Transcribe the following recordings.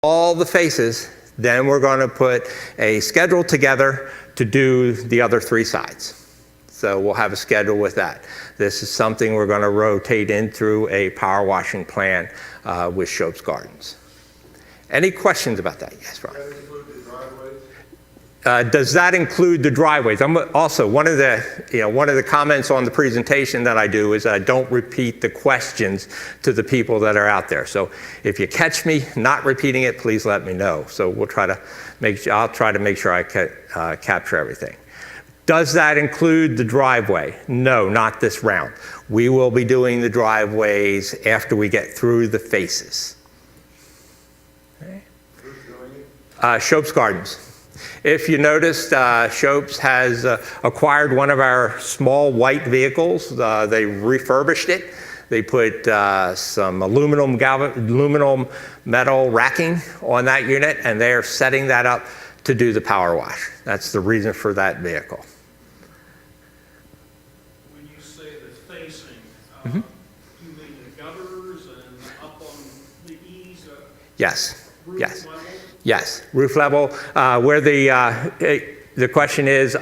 all the faces, then we're going to put a schedule together to do the other 3 sides. So we'll have a schedule with that. This is something we're going to rotate in through a power washing plan with Shope's Gardens. Any questions about that? Yes, Ron. Does that include the driveways? Does that include the driveways? I'm also, one of the comments on the presentation that I do is that I don't repeat the questions to the people that are out there. So if you catch me not repeating it, please let me know. So I'll try to make sure I capture everything. Does that include the driveway? No, not this round. We will be doing the driveways after we get through the faces. Okay. Who's doing it? Shope's Gardens. If you noticed, Shope's has acquired one of our small white vehicles. They refurbished it. They put some aluminum metal racking on that unit, and they are setting that up to do the power wash. That's the reason for that vehicle. When you say the facing, you mean the gutters and up on the eaves? Yes. Roof Yes. level? Yes. Roof level. Where the question is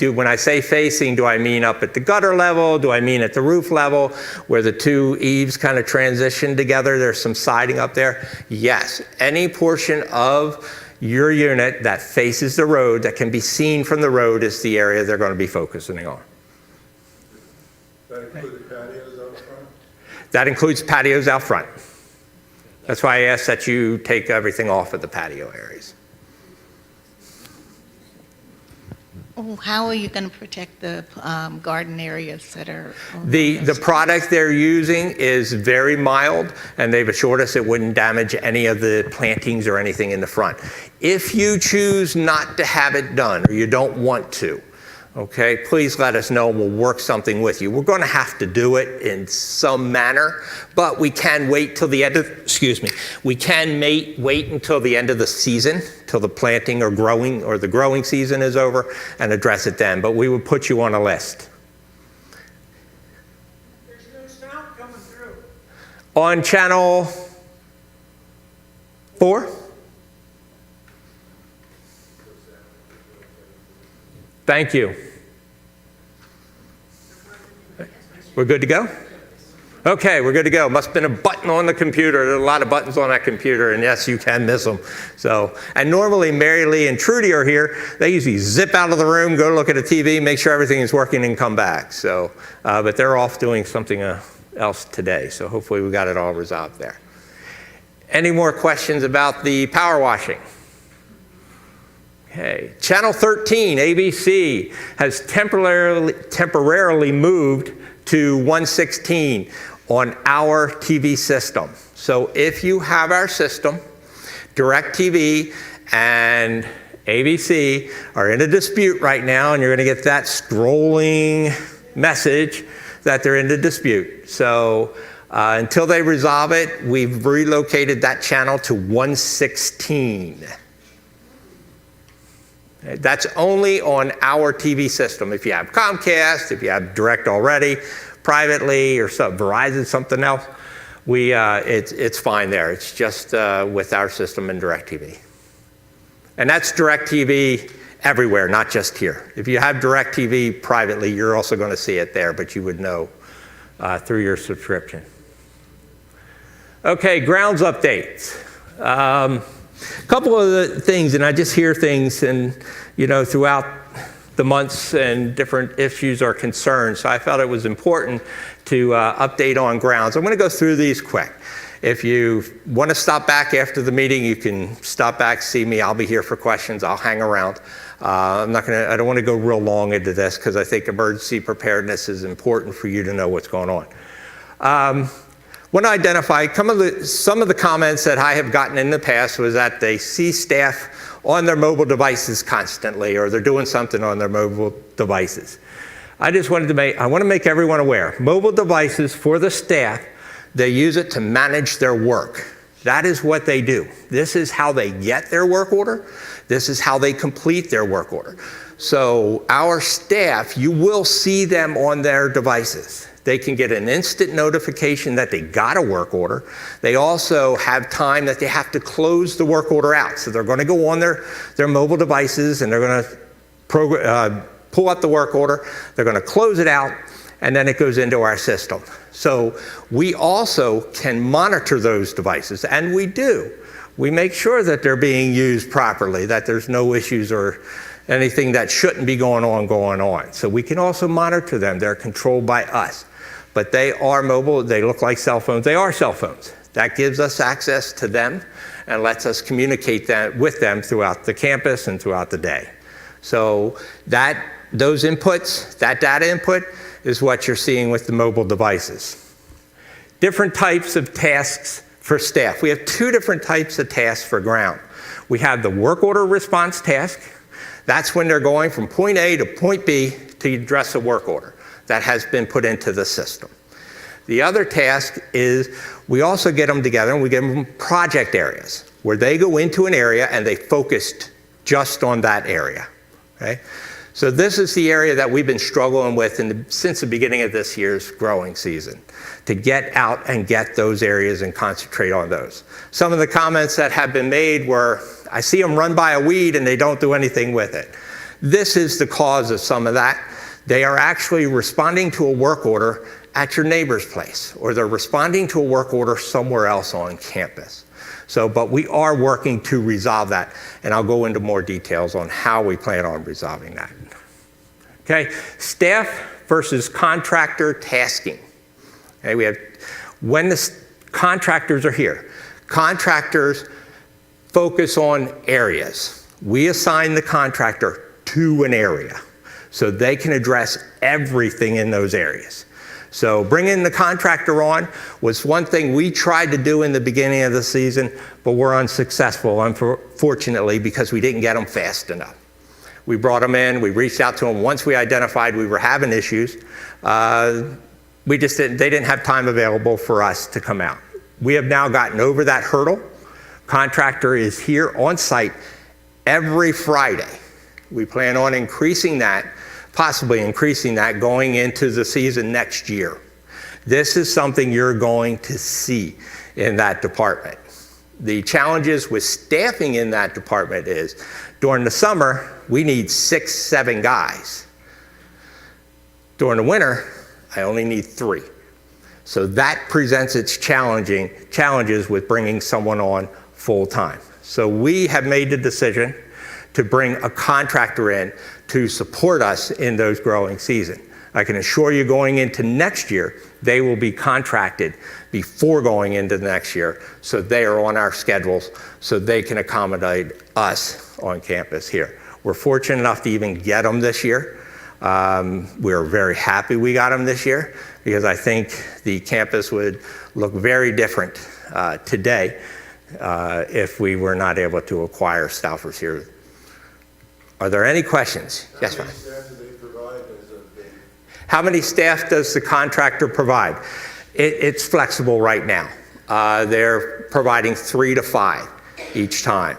when I say facing, do I mean up at the gutter level? Do I mean at the roof level where the 2 eaves kind of transition together? There's some siding up there. Yes. Any portion of your unit that faces the road, that can be seen from the road, is the area they're going to be focusing on. That include the patios out front? That includes patios out front. That's why I asked that you take everything off of the patio areas. How are you going to protect the garden areas that are? The product they're using is very mild, and they've assured us it wouldn't damage any of the plantings or anything in the front. If you choose not to have it done, or you don't want to, okay, please let us know and we'll work something with you. We're going to have to do it in some manner, but we can wait till the end of, we can wait until the end of the season, till the planting or the growing season is over, and address it then. But we would put you on a list. There's no sound coming through. On channel 4? Thank you. We're good to go? Okay, we're good to go. Must have been a button on the computer. There are a lot of buttons on that computer, and yes, you can miss them. So, and normally Mary Lee and Trudy are here. They usually zip out of the room, go look at a TV, make sure everything is working, and come back. So, but they're off doing something else today. So hopefully we got it all resolved there. Any more questions about the power washing? Okay, channel 13, ABC, has temporarily moved to 116 on our TV system. So if you have our system, DirecTV and ABC are in a dispute right now, and you're going to get that scrolling message that they're in a dispute. So until they resolve it, we've relocated that channel to 116. That's only on our TV system. If you have Comcast, if you have Direct already, privately, or Verizon, something else, it's fine there. It's just with our system and DirecTV. And that's DirecTV everywhere, not just here. If you have DirecTV privately, you're also going to see it there, but you would know through your subscription. Okay, grounds updates. A couple of the things, and I just hear things, and throughout the months, and different issues or concerns. So I felt it was important to update on grounds. I'm going to go through these quick. If you want to stop back after the meeting, you can stop back, see me. I'll be here for questions. I'll hang around. I don't want to go real long into this because I think emergency preparedness is important for you to know what's going on. Want to identify some of the comments that I have gotten in the past was that they see staff on their mobile devices constantly, or they're doing something on their mobile devices. I want to make everyone aware. Mobile devices for the staff, they use it to manage their work. That is what they do. This is how they get their work order. This is how they complete their work order. So our staff, you will see them on their devices. They can get an instant notification that they got a work order. They also have time that they have to close the work order out. So they're going to go on their mobile devices and they're going to pull up the work order. They're going to close it out, and then it goes into our system. So we also can monitor those devices, and we do. We make sure that they're being used properly, that there's no issues or anything that shouldn't be going on. So we can also monitor them. They're controlled by us. But they are mobile. They look like cell phones. They are cell phones. That gives us access to them and lets us communicate with them throughout the campus and throughout the day. So those inputs, that data input, is what you're seeing with the mobile devices. Different types of tasks for staff. We have two different types of tasks for ground. We have the work order response task. That's when they're going from point A to point B to address a work order that has been put into the system. The other task is we also get them together and we give them project areas where they go into an area and they focused just on that area. Okay? So this is the area that we've been struggling with since the beginning of this year's growing season, to get out and get those areas and concentrate on those. Some of the comments that have been made were, I see them run by a weed and they don't do anything with it. This is the cause of some of that. They are actually responding to a work order at your neighbor's place, or they're responding to a work order somewhere else on campus. So, but we are working to resolve that, and I'll go into more details on how we plan on resolving that. Okay, staff versus contractor tasking. Okay, we have, when the contractors are here, contractors focus on areas. We assign the contractor to an area so they can address everything in those areas. So bringing the contractor on was one thing we tried to do in the beginning of the season, but we're unsuccessful, unfortunately, because we didn't get them fast enough. We brought them in, we reached out to them. Once we identified we were having issues, they didn't have time available for us to come out. We have now gotten over that hurdle. Contractor is here on site every Friday. We plan on increasing that, possibly increasing that going into the season next year. This is something you're going to see in that department. The challenges with staffing in that department is during the summer, we need 6, 7 guys. During the winter, I only need 3. So that presents its challenges with bringing someone on full time. So we have made the decision to bring a contractor in to support us in those growing season. I can assure you going into next year, they will be contracted before going into the next year, so they are on our schedules so they can accommodate us on campus here. We're fortunate enough to even get them this year. We're very happy we got them this year because I think the campus would look very different today if we were not able to acquire staffers here. Are there any questions? Yes, ma'am. How many staff do they provide as of date? How many staff does the contractor provide? It's flexible right now. They're providing 3 to 5 each time.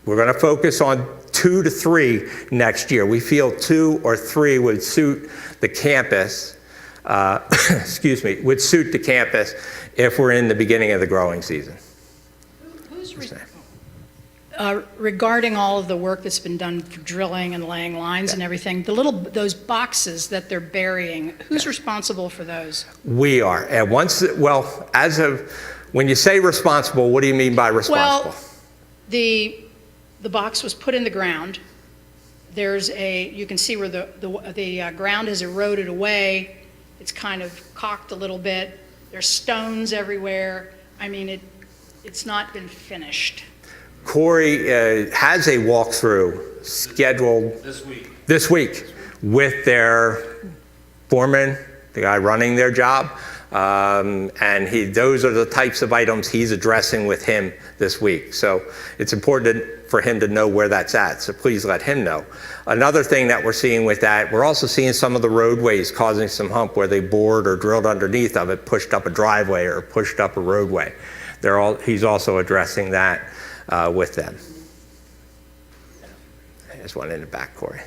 We're going to focus on 2 to 3 next year. We feel 2 or 3 would suit the campus, would suit the campus if we're in the beginning of the growing season. Regarding all of the work that's been done for drilling and laying lines and everything, those boxes that they're burying, who's responsible for those? We are. And when you say responsible, what do you mean by responsible? Well, the box was put in the ground. You can see where the ground has eroded away. It's kind of cocked a little bit. There's stones everywhere. I mean, it's not been finished. Corey has a walkthrough scheduled this week with their foreman, the guy running their job, and those are the types of items he's addressing with him this week. So it's important for him to know where that's at, so please let him know. Another thing that we're seeing with that, we're also seeing some of the roadways causing some hump where they bored or drilled underneath of it, pushed up a driveway or pushed up a roadway. He's also addressing that with them. There's one in the back, Corey.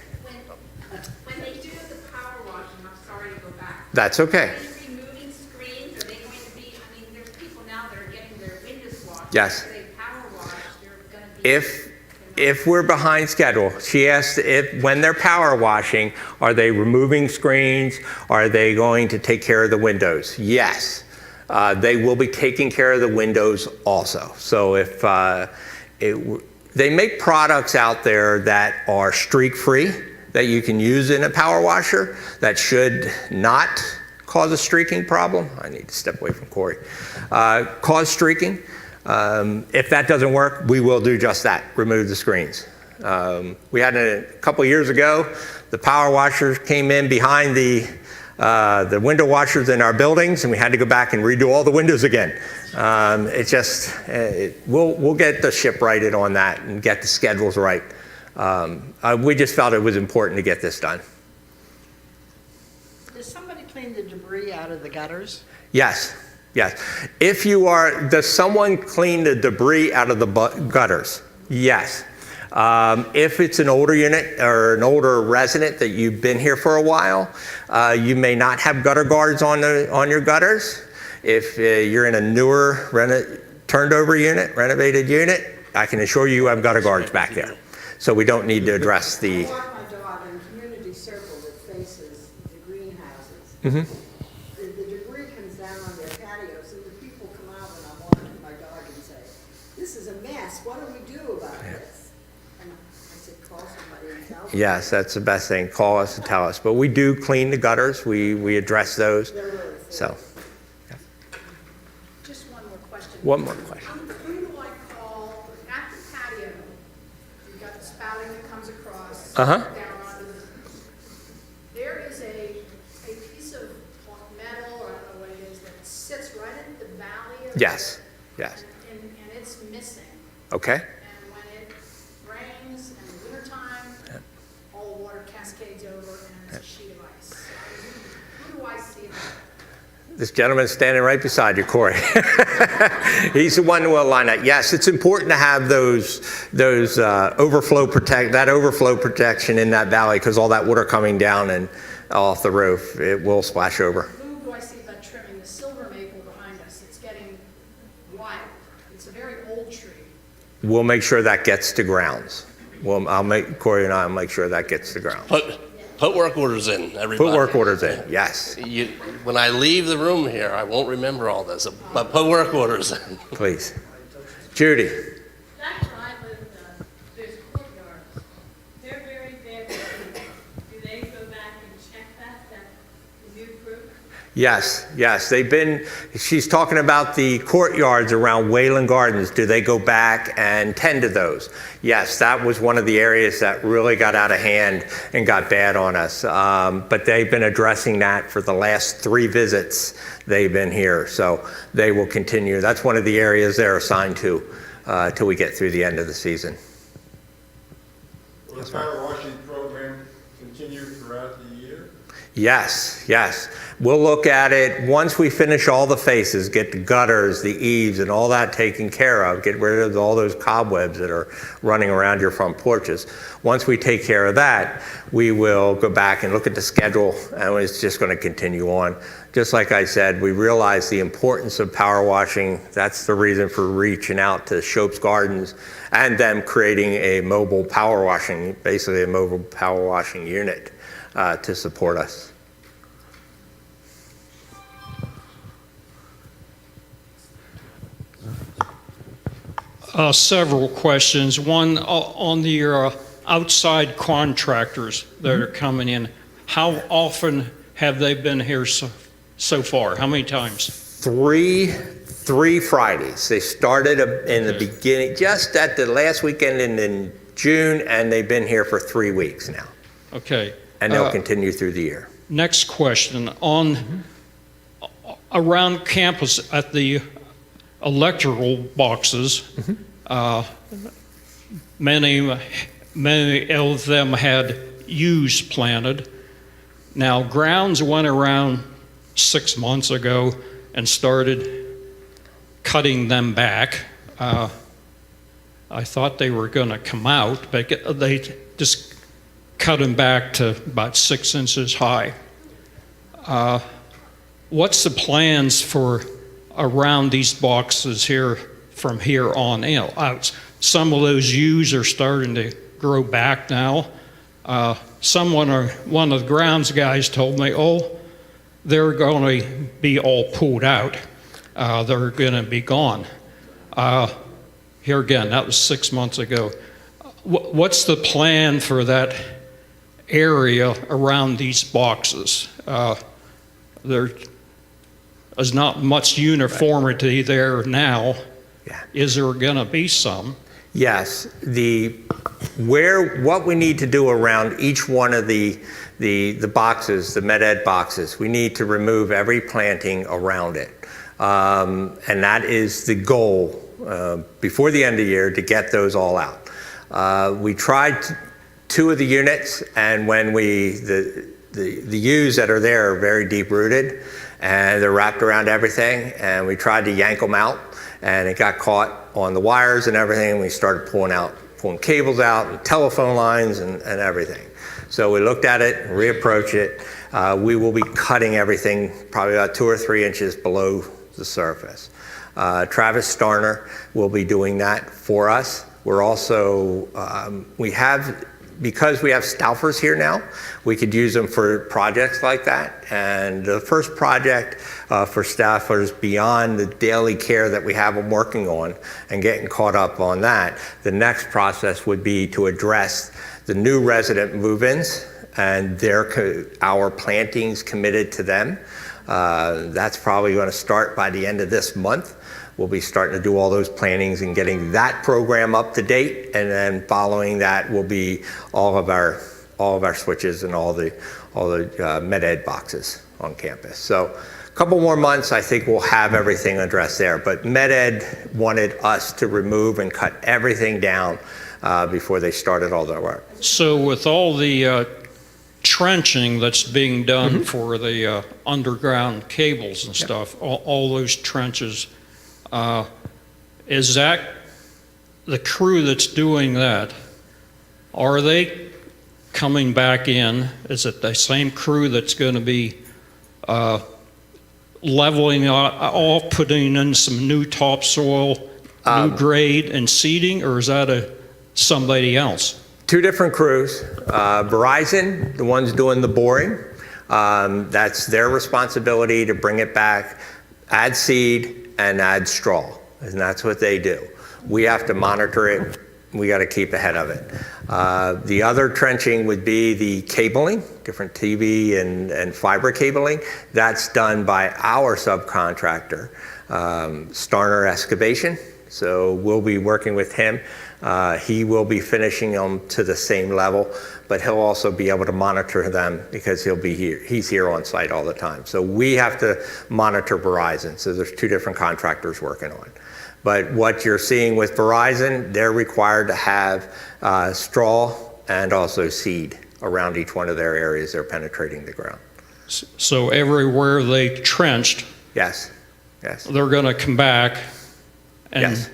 When they do the power washing, I'm sorry to go back. That's okay. Are they removing screens? Are they going to be, I mean, there's people now that are getting their windows washed. Yes. After they power wash, they're going to be. If we're behind schedule, she asked if when they're power washing, are they removing screens? Are they going to take care of the windows? Yes. They will be taking care of the windows also. So if they make products out there that are streak-free, that you can use in a power washer, that should not cause a streaking problem. I need to step away from Corey. Cause streaking. If that doesn't work, we will do just that, remove the screens. We had a couple years ago, the power washers came in behind the window washers in our buildings, and we had to go back and redo all the windows again. We'll get the ship righted on that and get the schedules right. We just felt it was important to get this done. Does somebody clean the debris out of the gutters? Yes, yes. Does someone clean the debris out of the gutters? Yes. If it's an older unit or an older resident that you've been here for a while, you may not have gutter guards on your gutters. If you're in a newer renovated unit, I can assure you have gutter guards back there. So we don't need to address the... I walk my dog in a community circle that faces the greenhouses. Mhm. The debris comes down on their patios, and the people come out when I'm walking my dog and say, "This is a mess, what do we do about this?" And I said, "Call somebody and tell them." Yes, that's the best thing. Call us and tell us. But we do clean the gutters. We address those. They're really So, Just one more question. one more question. Who do I call at the patio? You've got the spouting that comes across. Uh-huh. Down onto the, there is a piece of metal, or I don't know what it is, that sits right in the valley of. Yes, yes. And it's missing. Okay. And when it rains in the wintertime, all the water cascades over and it's a sheet of ice. So who do I see there? This gentleman's standing right beside you, Corey. He's the one who will line up. Yes, it's important to have those overflow protection in that valley, because all that water coming down and off the roof, it will splash over. Who do I see about trimming the silver maple behind us? It's getting wild. It's a very old tree. We'll make sure that gets to grounds. Corey and I will make sure that gets to grounds. Put work orders in, everybody. Put work orders in, yes, When I leave the room here, I won't remember all this, but put work orders in. please. Judy? That's where I live, there's courtyards. They're very bad. Do they go back and check the new group? Yes, she's talking about the courtyards around Wayland Gardens. Do they go back and tend to those? Yes, that was one of the areas that really got out of hand and got bad on us. But they've been addressing that for the last 3 visits they've been here. So they will continue. That's one of the areas they're assigned to till we get through the end of the season. Will the power washing program continue throughout the year? Yes. We'll look at it once we finish all the faces, get the gutters, the eaves, and all that taken care of, get rid of all those cobwebs that are running around your front porches. Once we take care of that, we will go back and look at the schedule, and it's just going to continue on. Just like I said, we realize the importance of power washing. That's the reason for reaching out to Shope's Gardens and them creating a mobile power washing, basically a mobile power washing unit to support us. Several questions. One on the outside contractors that are coming in. How often have they been here so far? How many times? Three Fridays. They started in the beginning, just at the last weekend in June, and they've been here for 3 weeks now. Okay. And they'll continue through the year. Next question. Around campus at the electrical boxes, many of them had yews planted. Now, grounds went around 6 months ago and started cutting them back. I thought they were going to come out, but they just cut them back to about 6 inches high. What's the plans for around these boxes here from here on out? Some of those yews are starting to grow back now. One of the grounds guys told me, oh, they're going to be all pulled out. They're going to be gone. Here again, that was 6 months ago. What's the plan for that area around these boxes? There is not much uniformity there now. Yeah. Is there going to be some? Yes, what we need to do around each one of the boxes, the med ed boxes, we need to remove every planting around it. And that is the goal before the end of the year, to get those all out. We tried 2 of the units, and when the yews that are there are very deep rooted and they're wrapped around everything, and we tried to yank them out, and it got caught on the wires and everything, and we started pulling cables out and telephone lines and everything. So we looked at it, reapproached it. We will be cutting everything probably about 2 or 3 inches below the surface. Travis Starner will be doing that for us. We're also, because we have Stoufers here now, we could use them for projects like that. And the first project for Stoufers, beyond the daily care that we have them working on and getting caught up on that, the next process would be to address the new resident move-ins and our plantings committed to them. That's probably going to start by the end of this month. We'll be starting to do all those plannings and getting that program up to date, and then following that will be all of our switches and all the med ed boxes on campus. So a couple more months, I think we'll have everything addressed there. But med ed wanted us to remove and cut everything down before they started all their work. So with all the trenching that's being done for the underground cables and stuff, all those trenches, is that the crew that's doing that, are they coming back in? Is it the same crew that's going to be leveling off, putting in some new topsoil, new grade and seeding, or is that somebody else? 2 different crews. Verizon, the ones doing the boring, that's their responsibility to bring it back, add seed, and add straw, and that's what they do. We have to monitor it. We got to keep ahead of it. The other trenching would be the cabling, different TV and fiber cabling. That's done by our subcontractor, Starner Excavation. So we'll be working with him. He will be finishing them to the same level, but he'll also be able to monitor them because he'll be here. He's here on site all the time. So we have to monitor Verizon. So there's 2 different contractors working on it. But what you're seeing with Verizon, they're required to have straw and also seed around each one of their areas they're penetrating the ground. So everywhere they trenched, Yes. they're going to come back and Yes.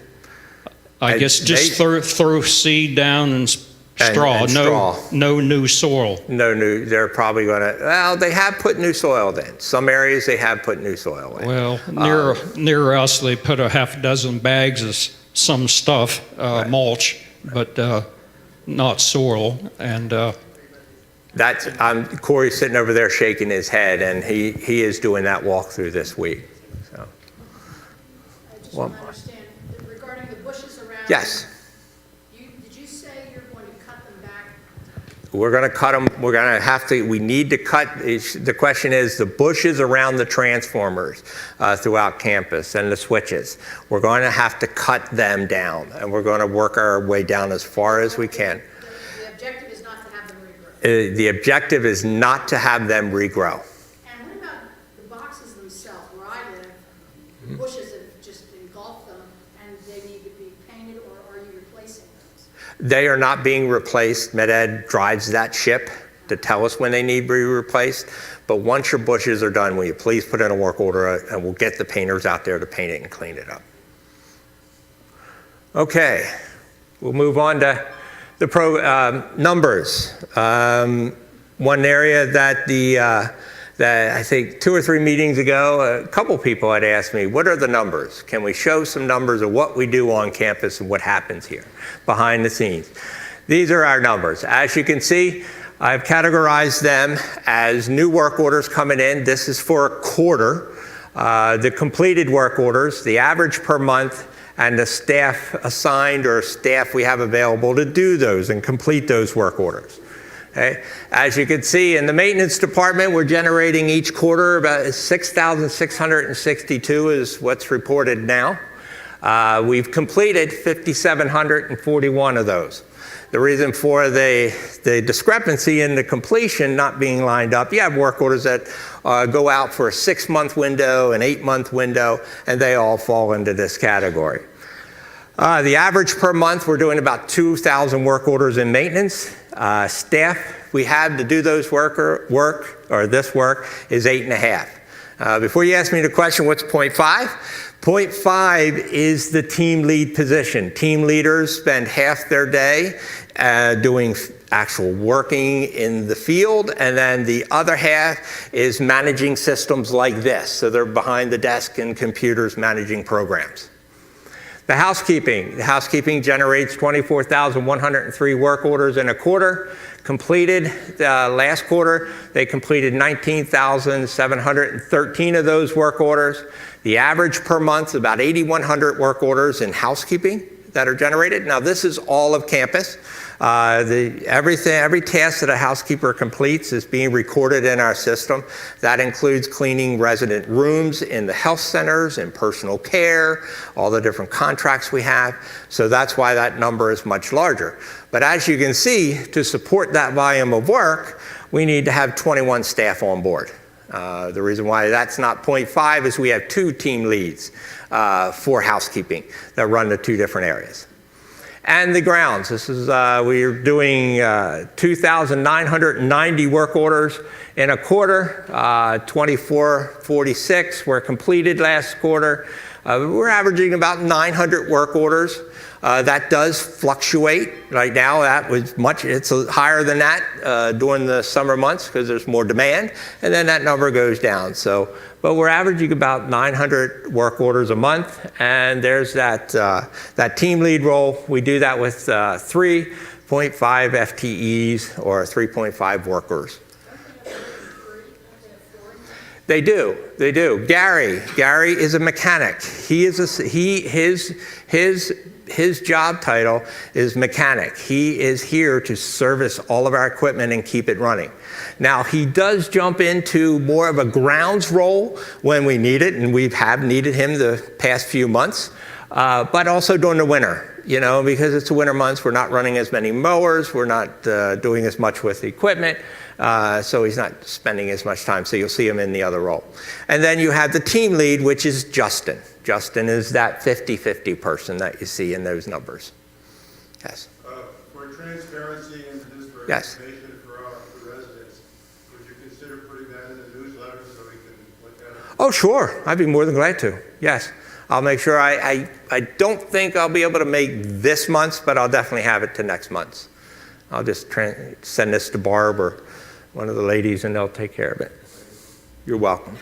I guess just throw seed down and straw. And straw. No new soil. No new, they're probably going to, well, they have put new soil in. Some areas they have put new soil in. Well, near us, they put a half dozen bags of some stuff, mulch, but not soil. And That's, Corey's sitting over there shaking his head, and he is doing that walkthrough this week. So. I just want to understand, regarding the bushes around. Yes. Did you say you're going to cut them back? We're going to cut them. We're going to have to. We need to cut. The question is the bushes around the transformers throughout campus and the switches. We're going to have to cut them down, and we're going to work our way down as far as we can. The objective is not to have them regrow. The objective is not to have them regrow. And what about the boxes themselves? Where I live, bushes have just engulfed them, and they need to be painted, or are you replacing those? They are not being replaced. MedEd drives that ship to tell us when they need to be replaced. But once your bushes are done, will you please put in a work order, and we'll get the painters out there to paint it and clean it up. Okay, we'll move on to Numbers. One area that I think 2 or 3 meetings ago, a couple people had asked me, what are the numbers? Can we show some numbers of what we do on campus and what happens here behind the scenes? These are our numbers. As you can see, I've categorized them as new work orders coming in. This is for a quarter. The completed work orders, the average per month, and the staff assigned or staff we have available to do those and complete those work orders. Okay? As you can see, in the maintenance department, we're generating each quarter about 6,662 is what's reported now. We've completed 5,741 of those. The reason for the discrepancy in the completion not being lined up, you have work orders that go out for a 6-month window, an 8-month window, and they all fall into this category. The average per month, we're doing about 2,000 work orders in maintenance. Staff we have to do those this work is 8.5. Before you ask me the question, what's 0.5? 0.5 is the team lead position. Team leaders spend half their day doing actual working in the field, and then the other half is managing systems like this. So they're behind the desk and computers managing programs. The housekeeping generates 24,103 work orders in a quarter. Completed last quarter, they completed 19,713 of those work orders. The average per month, about 8,100 work orders in housekeeping that are generated. Now this is all of campus. Every task that a housekeeper completes is being recorded in our system. That includes cleaning resident rooms in the health centers, in personal care, all the different contracts we have. So that's why that number is much larger. But as you can see, to support that volume of work, we need to have 21 staff on board. The reason why that's not 0.5 is we have 2 team leads for housekeeping that run the 2 different areas. And the grounds. This is we're doing 2,990 work orders in a quarter. 2,446 were completed last quarter. We're averaging about 900 work orders. That does fluctuate. Right now, it's higher than that during the summer months because there's more demand, and then that number goes down. But we're averaging about 900 work orders a month, and there's that team lead role. We do that with 3.5 FTEs or 3.5 workers. They do. Gary is a mechanic. His job title is mechanic. He is here to service all of our equipment and keep it running. Now, he does jump into more of a grounds role when we need it, and we have needed him the past few months, but also during the winter. Because it's the winter months, we're not running as many mowers, we're not doing as much with the equipment, so he's not spending as much time, so you'll see him in the other role. And then you have the team lead, which is Justin. Justin is that 50-50 person that you see in those numbers. Yes? For transparency into this for Yes. information for the residents, would you consider putting that in the newsletter so we can look at it? Oh, sure. I'd be more than glad to. Yes. I'll make sure. I don't think I'll be able to make this month's, but I'll definitely have it to next month's. I'll just send this to Barb or one of the ladies, and they'll take care of it. You're welcome.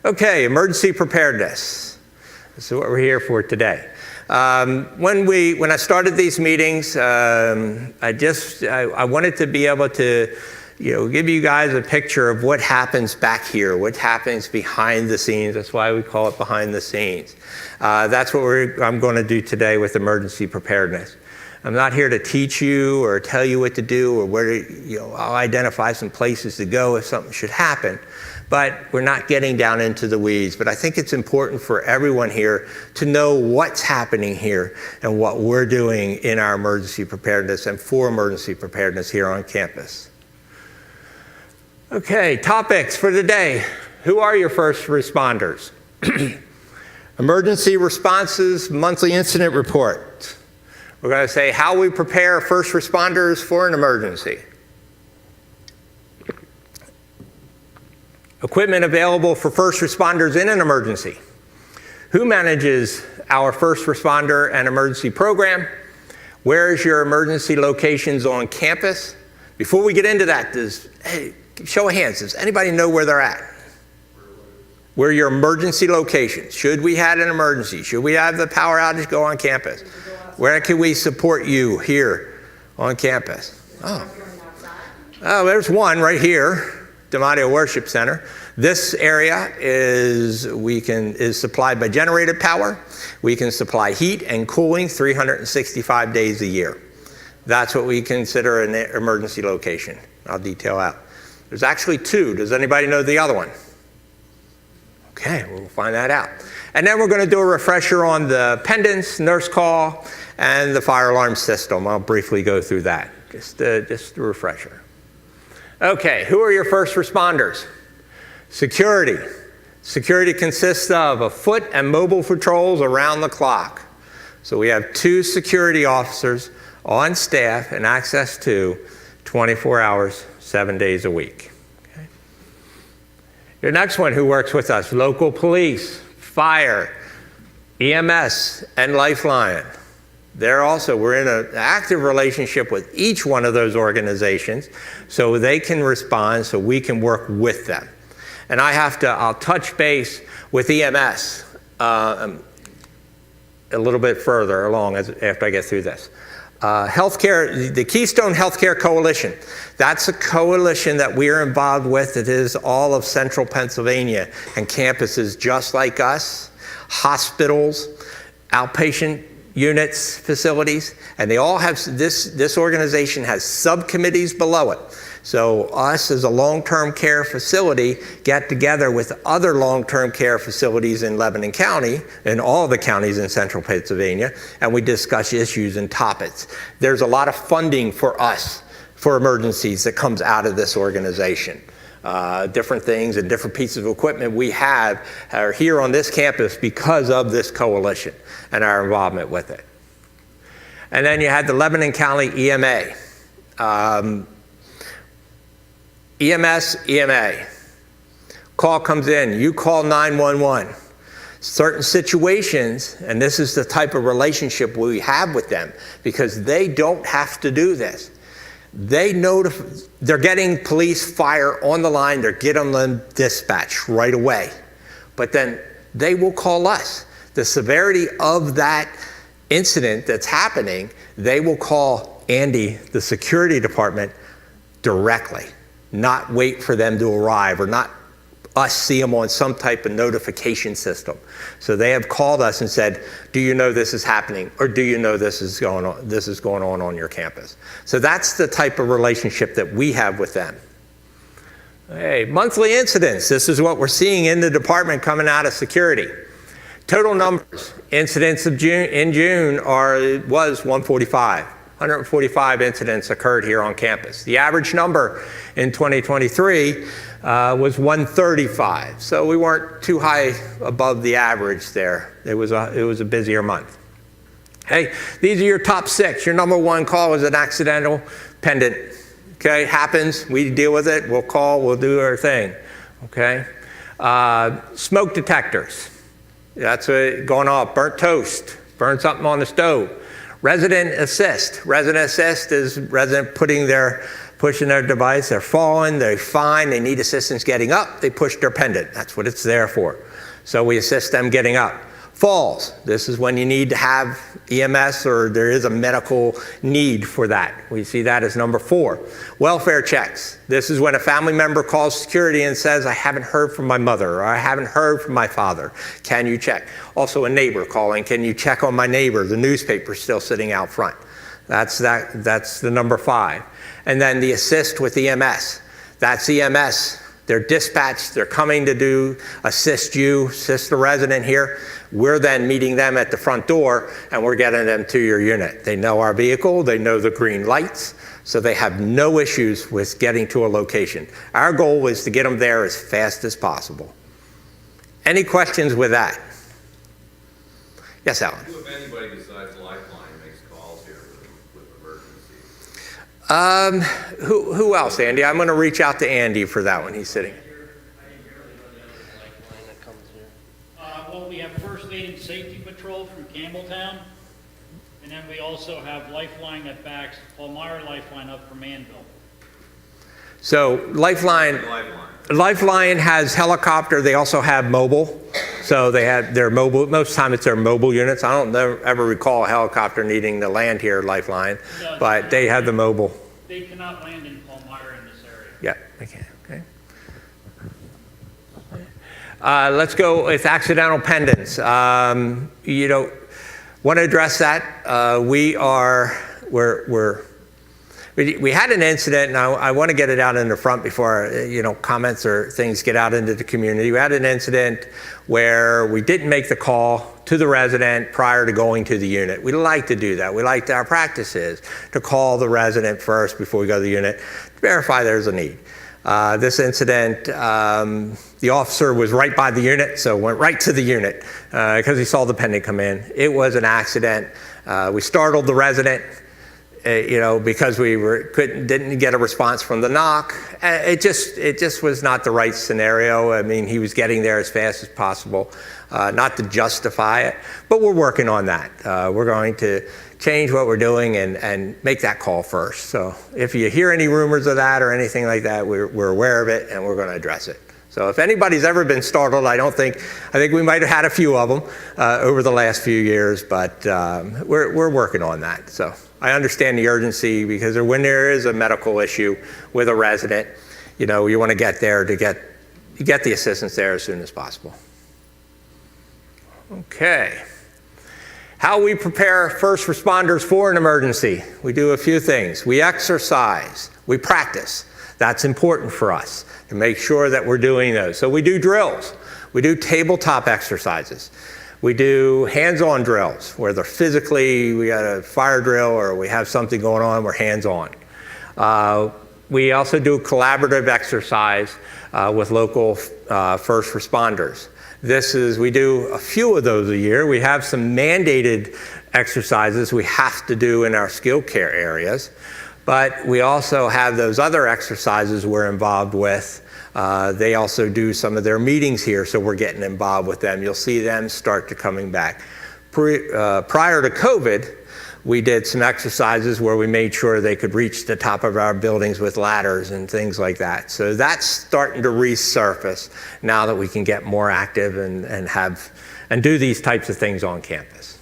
Okay, emergency preparedness. This is what we're here for today. When I started these meetings, I wanted to be able to give you guys a picture of what happens back here, what happens behind the scenes. That's why we call it behind the scenes. That's what I'm going to do today with emergency preparedness. I'm not here to teach you or tell you what to do or where I'll identify some places to go if something should happen. But we're not getting down into the weeds. But I think it's important for everyone here to know what's happening here and what we're doing in our emergency preparedness and for emergency preparedness here on campus. Okay, topics for today. Who are your first responders? Emergency responses monthly incident report. We're going to say how we prepare first responders for an emergency. Equipment available for first responders in an emergency. Who manages our first responder and emergency program. Where's your emergency locations on campus? Before we get into that, hey, show of hands, does anybody know where they're at? Where are your emergency locations? Should we have an emergency? Should we have the power outage go on campus? Where can we support you here on campus? Oh, there's one right here, D'Amadio Worship Center. This area is supplied by generated power. We can supply heat and cooling 365 days a year. That's what we consider an emergency location. I'll detail out. There's actually two. Does anybody know the other one? Okay, we'll find that out. And then we're going to do a refresher on the pendants, nurse call, and the fire alarm system. I'll briefly go through that, just a refresher. Okay, who are your first responders? Security. Security consists of a foot and mobile patrols around the clock. So we have 2 security officers on staff and access to 24 hours, 7 days a week. Okay. Your next one, who works with us? Local police, fire, EMS, and Lifeline. We're in an active relationship with each one of those organizations so they can respond, so we can work with them. And I'll touch base with EMS a little bit further along after I get through this. Healthcare, the Keystone Healthcare Coalition, that's a coalition that we are involved with. It is all of central Pennsylvania and campuses just like us, hospitals, outpatient units, facilities, and they all have, this organization has subcommittees below it. So us as a long-term care facility get together with other long-term care facilities in Lebanon County and all the counties in central Pennsylvania, and we discuss issues and topics. There's a lot of funding for us for emergencies that comes out of this organization. Different things and different pieces of equipment we have are here on this campus because of this coalition and our involvement with it. And then you had the Lebanon County EMA. EMA. Call comes in, you call 911. Certain situations, and this is the type of relationship we have with them, because they don't have to do this. They're getting police, fire on the line, they're getting them dispatch right away. But then they will call us. The severity of that incident that's happening, they will call Andy, the security department, directly. Not wait for them to arrive or not us see them on some type of notification system. So they have called us and said, do you know this is happening? Or do you know this is going on your campus? So that's the type of relationship that we have with them. Hey, monthly incidents. This is what we're seeing in the department coming out of security. Total numbers, incidents in June was 145. 145 incidents occurred here on campus. The average number in 2023 was 135. So we weren't too high above the average there. It was a busier month. Hey, these are your top 6. Your number 1 call was an accidental pendant. Okay, happens, we deal with it, we'll call, we'll do our thing. Okay, smoke detectors. That's what going off, burnt toast, burn something on the stove. Resident assist. Resident assist is resident pushing their device, they're falling, they're fine, they need assistance getting up, they push their pendant. That's what it's there for. So we assist them getting up. Falls. This is when you need to have EMS or there is a medical need for that. We see that as number 4. Welfare checks. This is when a family member calls security and says, I haven't heard from my mother or I haven't heard from my father. Can you check? Also a neighbor calling, can you check on my neighbor? The newspaper's still sitting out front. That's the number 5. And then the assist with EMS. That's EMS. They're dispatched, they're coming to assist the resident here. We're then meeting them at the front door and we're getting them to your unit. They know our vehicle, they know the green lights, so they have no issues with getting to a location. Our goal is to get them there as fast as possible. Any questions with that? Yes, Alan? Who, if anybody besides Lifeline, makes calls here with emergencies? Who else, Andy? I'm going to reach out to Andy for that one. He's sitting. Well, we have First Aid and Safety Patrol from Campbelltown. And then we also have Lifeline that backs Palmyra Lifeline up from Anvil. So Lifeline has helicopter. They also have mobile. So they have their mobile. Most of the time it's their mobile units. I don't ever recall a helicopter needing to land here, Lifeline, No, but they have the mobile. They cannot land in Palmyra in this area. Yeah, they can. Okay. Let's go with accidental pendants. Want to address that. We had an incident, and I want to get it out in the front before comments or things get out into the community. We had an incident where we didn't make the call to the resident prior to going to the unit. We like to do that. Our practice is to call the resident first before we go to the unit to verify there's a need. This incident, the officer was right by the unit, so went right to the unit because he saw the pendant come in. It was an accident. We startled the resident, because we didn't get a response from the knock. It just was not the right scenario. I mean, he was getting there as fast as possible, not to justify it, but we're working on that. We're going to change what we're doing and make that call first. So if you hear any rumors of that or anything like that, we're aware of it and we're going to address it. So if anybody's ever been startled, I think we might have had a few of them over the last few years, but we're working on that. So I understand the urgency because when there is a medical issue with a resident, you want to get there to get the assistance there as soon as possible. Okay. How we prepare first responders for an emergency. We do a few things. We exercise. We practice. That's important for us to make sure that we're doing those. So we do drills. We do tabletop exercises. We do hands-on drills where they're physically, we got a fire drill or we have something going on, we're hands-on. We also do collaborative exercise with local first responders. We do a few of those a year. We have some mandated exercises we have to do in our skilled care areas, but we also have those other exercises we're involved with. They also do some of their meetings here, so we're getting involved with them. You'll see them start to coming back. Prior to COVID, we did some exercises where we made sure they could reach the top of our buildings with ladders and things like that. So that's starting to resurface now that we can get more active and do these types of things on campus.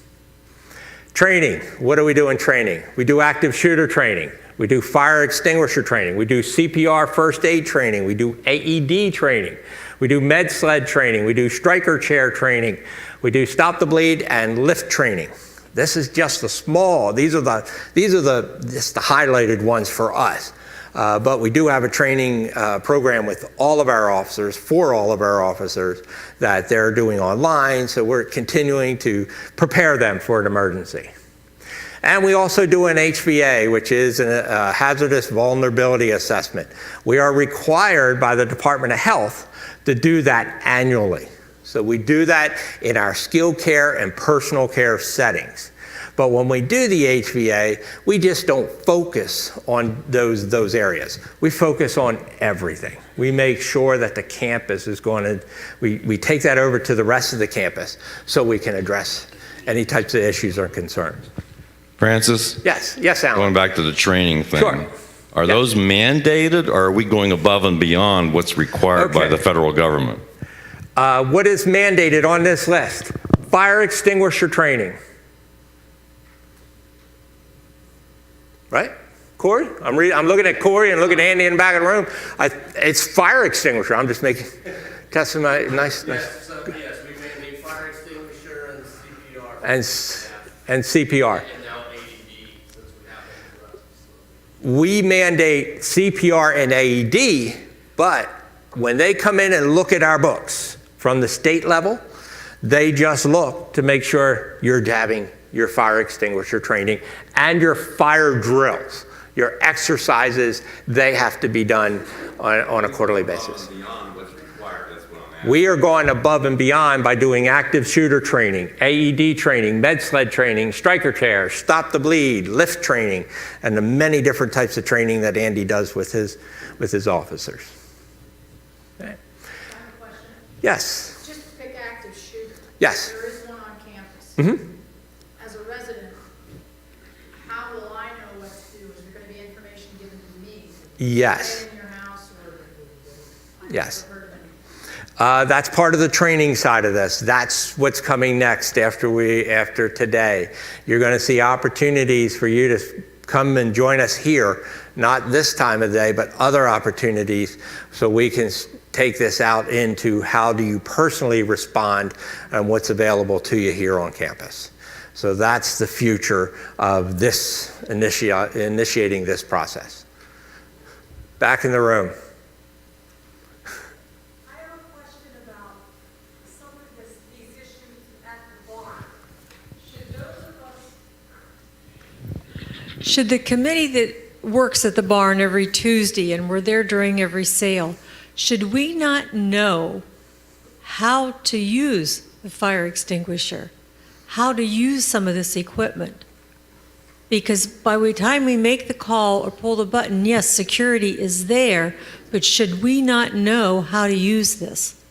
Training. What do we do in training? We do active shooter training. We do fire extinguisher training. We do CPR first aid training. We do AED training. We do med sled training. We do striker chair training. We do stop the bleed and lift training. This is just the small. These are the highlighted ones for us. But we do have a training program with all of our officers, for all of our officers, that they're doing online. So we're continuing to prepare them for an emergency. And we also do an HVA, which is a hazardous vulnerability assessment. We are required by the Department of Health to do that annually. So we do that in our skilled care and personal care settings. But when we do the HVA, we just don't focus on those areas. We focus on everything. We make sure that the campus is we take that over to the rest of the campus so we can address any types of issues or concerns. Francis? Yes, Alan. Going back to the training thing. Sure. Are those mandated, or are we going above and beyond what's required by the federal government? What is mandated on this list? Fire extinguisher training. Right? Corey? I'm looking at Corey and looking at Andy in the back of the room. It's fire extinguisher. I'm just testing my nice. Yes, we mandate fire extinguisher and CPR. And CPR. And now AED, since we have it. We mandate CPR and AED, but when they come in and look at our books from the state level, they just look to make sure you're having your fire extinguisher training and your fire drills. Your exercises, they have to be done on a quarterly basis. Beyond what's required, that's what I'm asking. We are going above and beyond by doing active shooter training, AED training, med sled training, striker chair, stop the bleed, lift training, and the many different types of training that Andy does with his officers. Okay. I have a question. Yes. Just pick active shooter. Yes. There is one on campus. Mm-hmm. Yes. In your house or? Yes. That's part of the training side of this. That's what's coming next after today. You're going to see opportunities for you to come and join us here, not this time of day, but other opportunities, so we can take this out into how do you personally respond and what's available to you here on campus. So that's the future of this initiating this process. Back in the room. I have a question about some of these issues at the barn. Should those of us Should the committee that works at the barn every Tuesday and we're there during every sale, should we not know how to use the fire extinguisher, how to use some of this equipment? Because by the time we make the call or pull the button, yes, security is there, but should we not know how to use this?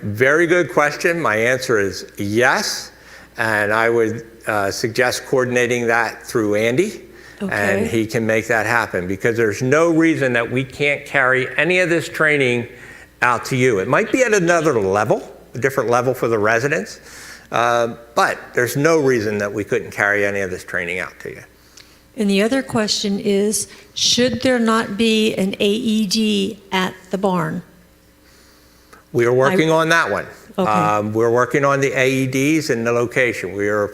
Very good question. My answer is yes, and I would suggest coordinating that through Andy. Okay. And he can make that happen, because there's no reason that we can't carry any of this training out to you. It might be at another level, a different level for the residents, but there's no reason that we couldn't carry any of this training out to you. And the other question is, should there not be an AED at the barn? We are working on that one. Okay. We're working on the AEDs and the location. We are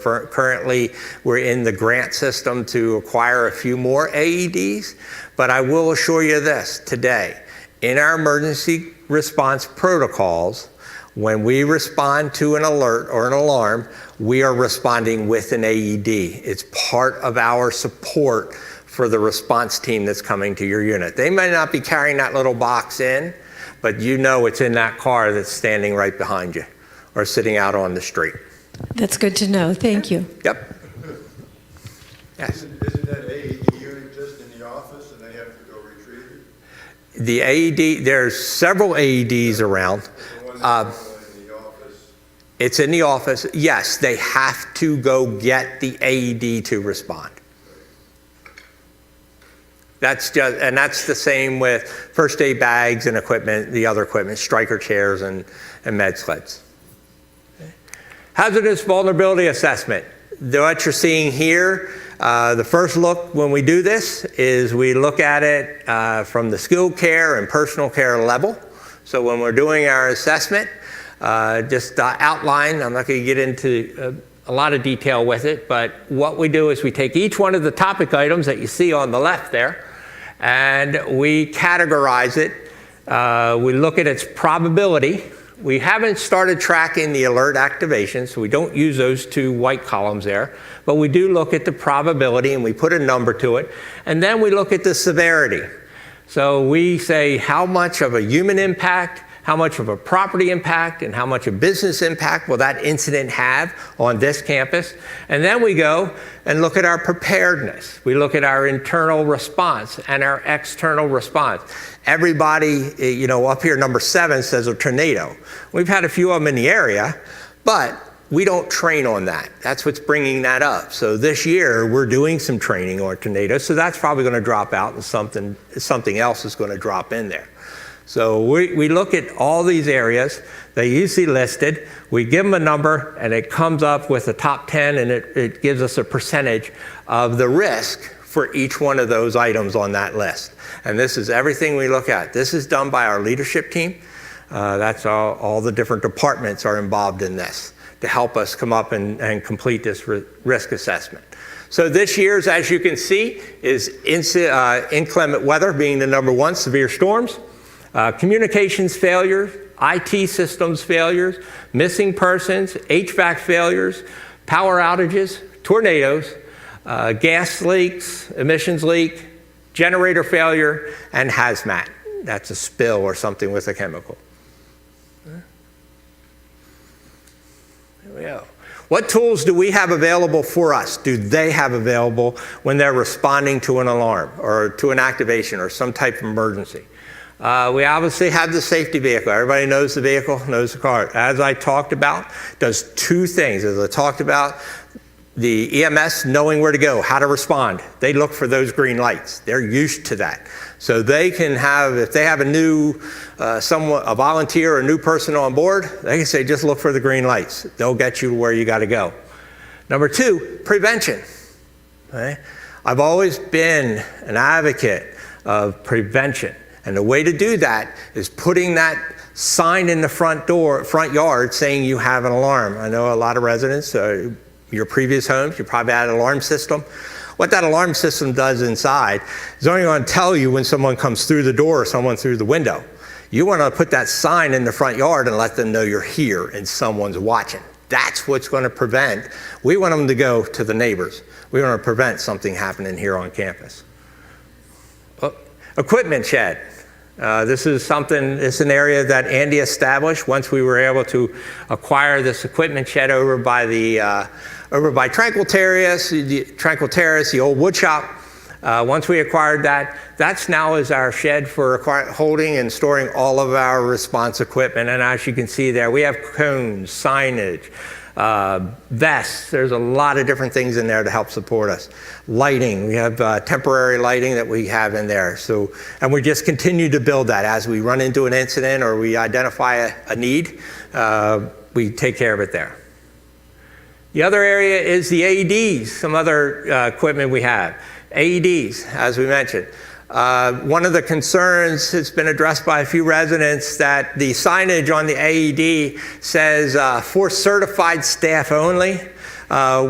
we're in the grant system to acquire a few more AEDs, but I will assure you this today, in our emergency response protocols, when we respond to an alert or an alarm, we are responding with an AED. It's part of our support for the response team that's coming to your unit. They may not be carrying that little box in, but you know it's in that car that's standing right behind you or sitting out on the street. That's good to know. Thank you. Yep. Yes. Isn't that AED unit just in the office and they have to go retrieve it? The AED, there's several AEDs around. The one that's in the office? It's in the office. Yes, they have to go get the AED to respond. That's the same with first aid bags and equipment, the other equipment, striker chairs and med sleds. Hazardous vulnerability assessment. What you're seeing here, the first look when we do this is we look at it from the skilled care and personal care level. So when we're doing our assessment, just outline, I'm not going to get into a lot of detail with it, but what we do is we take each one of the topic items that you see on the left there, and we categorize it. We look at its probability. We haven't started tracking the alert activation, so we don't use those two white columns there, but we do look at the probability and we put a number to it, and then we look at the severity. So we say how much of a human impact, how much of a property impact, and how much a business impact will that incident have on this campus. And then we go and look at our preparedness. We look at our internal response and our external response. Everybody, up here, number 7 says a tornado. We've had a few of them in the area, but we don't train on that. That's what's bringing that up. So this year, we're doing some training on tornadoes, so that's probably going to drop out and something else is going to drop in there. So we look at all these areas. They usually listed. We give them a number, and it comes up with the top 10, and it gives us a percentage of the risk for each one of those items on that list. And this is everything we look at. This is done by our leadership team. That's all the different departments are involved in this to help us come up and complete this risk assessment. So this year's, as you can see, is inclement weather being the number 1, severe storms. Communications failures, IT systems failures, missing persons, HVAC failures, power outages, tornadoes, gas leaks, emissions leak, generator failure, and hazmat. That's a spill or something with a chemical. There we go. What tools do we have available for us? Do they have available when they're responding to an alarm or to an activation or some type of emergency? We obviously have the safety vehicle. Everybody knows the vehicle, knows the car. As I talked about, does 2 things. As I talked about, the EMS knowing where to go, how to respond. They look for those green lights. They're used to that. So they can have, if they have a new, a volunteer or a new person on board, they can say, just look for the green lights. They'll get you to where you got to go. Number two, prevention. Okay? I've always been an advocate of prevention. And the way to do that is putting that sign in the front yard saying you have an alarm. I know a lot of residents, your previous homes, you probably had an alarm system. What that alarm system does inside is only going to tell you when someone comes through the door or someone through the window. You want to put that sign in the front yard and let them know you're here and someone's watching. That's what's going to prevent. We want them to go to the neighbors. We want to prevent something happening here on campus. Equipment shed. This is an area that Andy established once we were able to acquire this equipment shed over by Tranquil Terrace, the old wood shop. Once we acquired that, that's now is our shed for holding and storing all of our response equipment. And as you can see there, we have cones, signage, vests. There's a lot of different things in there to help support us. Lighting, we have temporary lighting that we have in there. So, and we just continue to build that as we run into an incident or we identify a need, we take care of it there. The other area is the AEDs, some other equipment we have. AEDs, as we mentioned. One of the concerns has been addressed by a few residents that the signage on the AED says for certified staff only.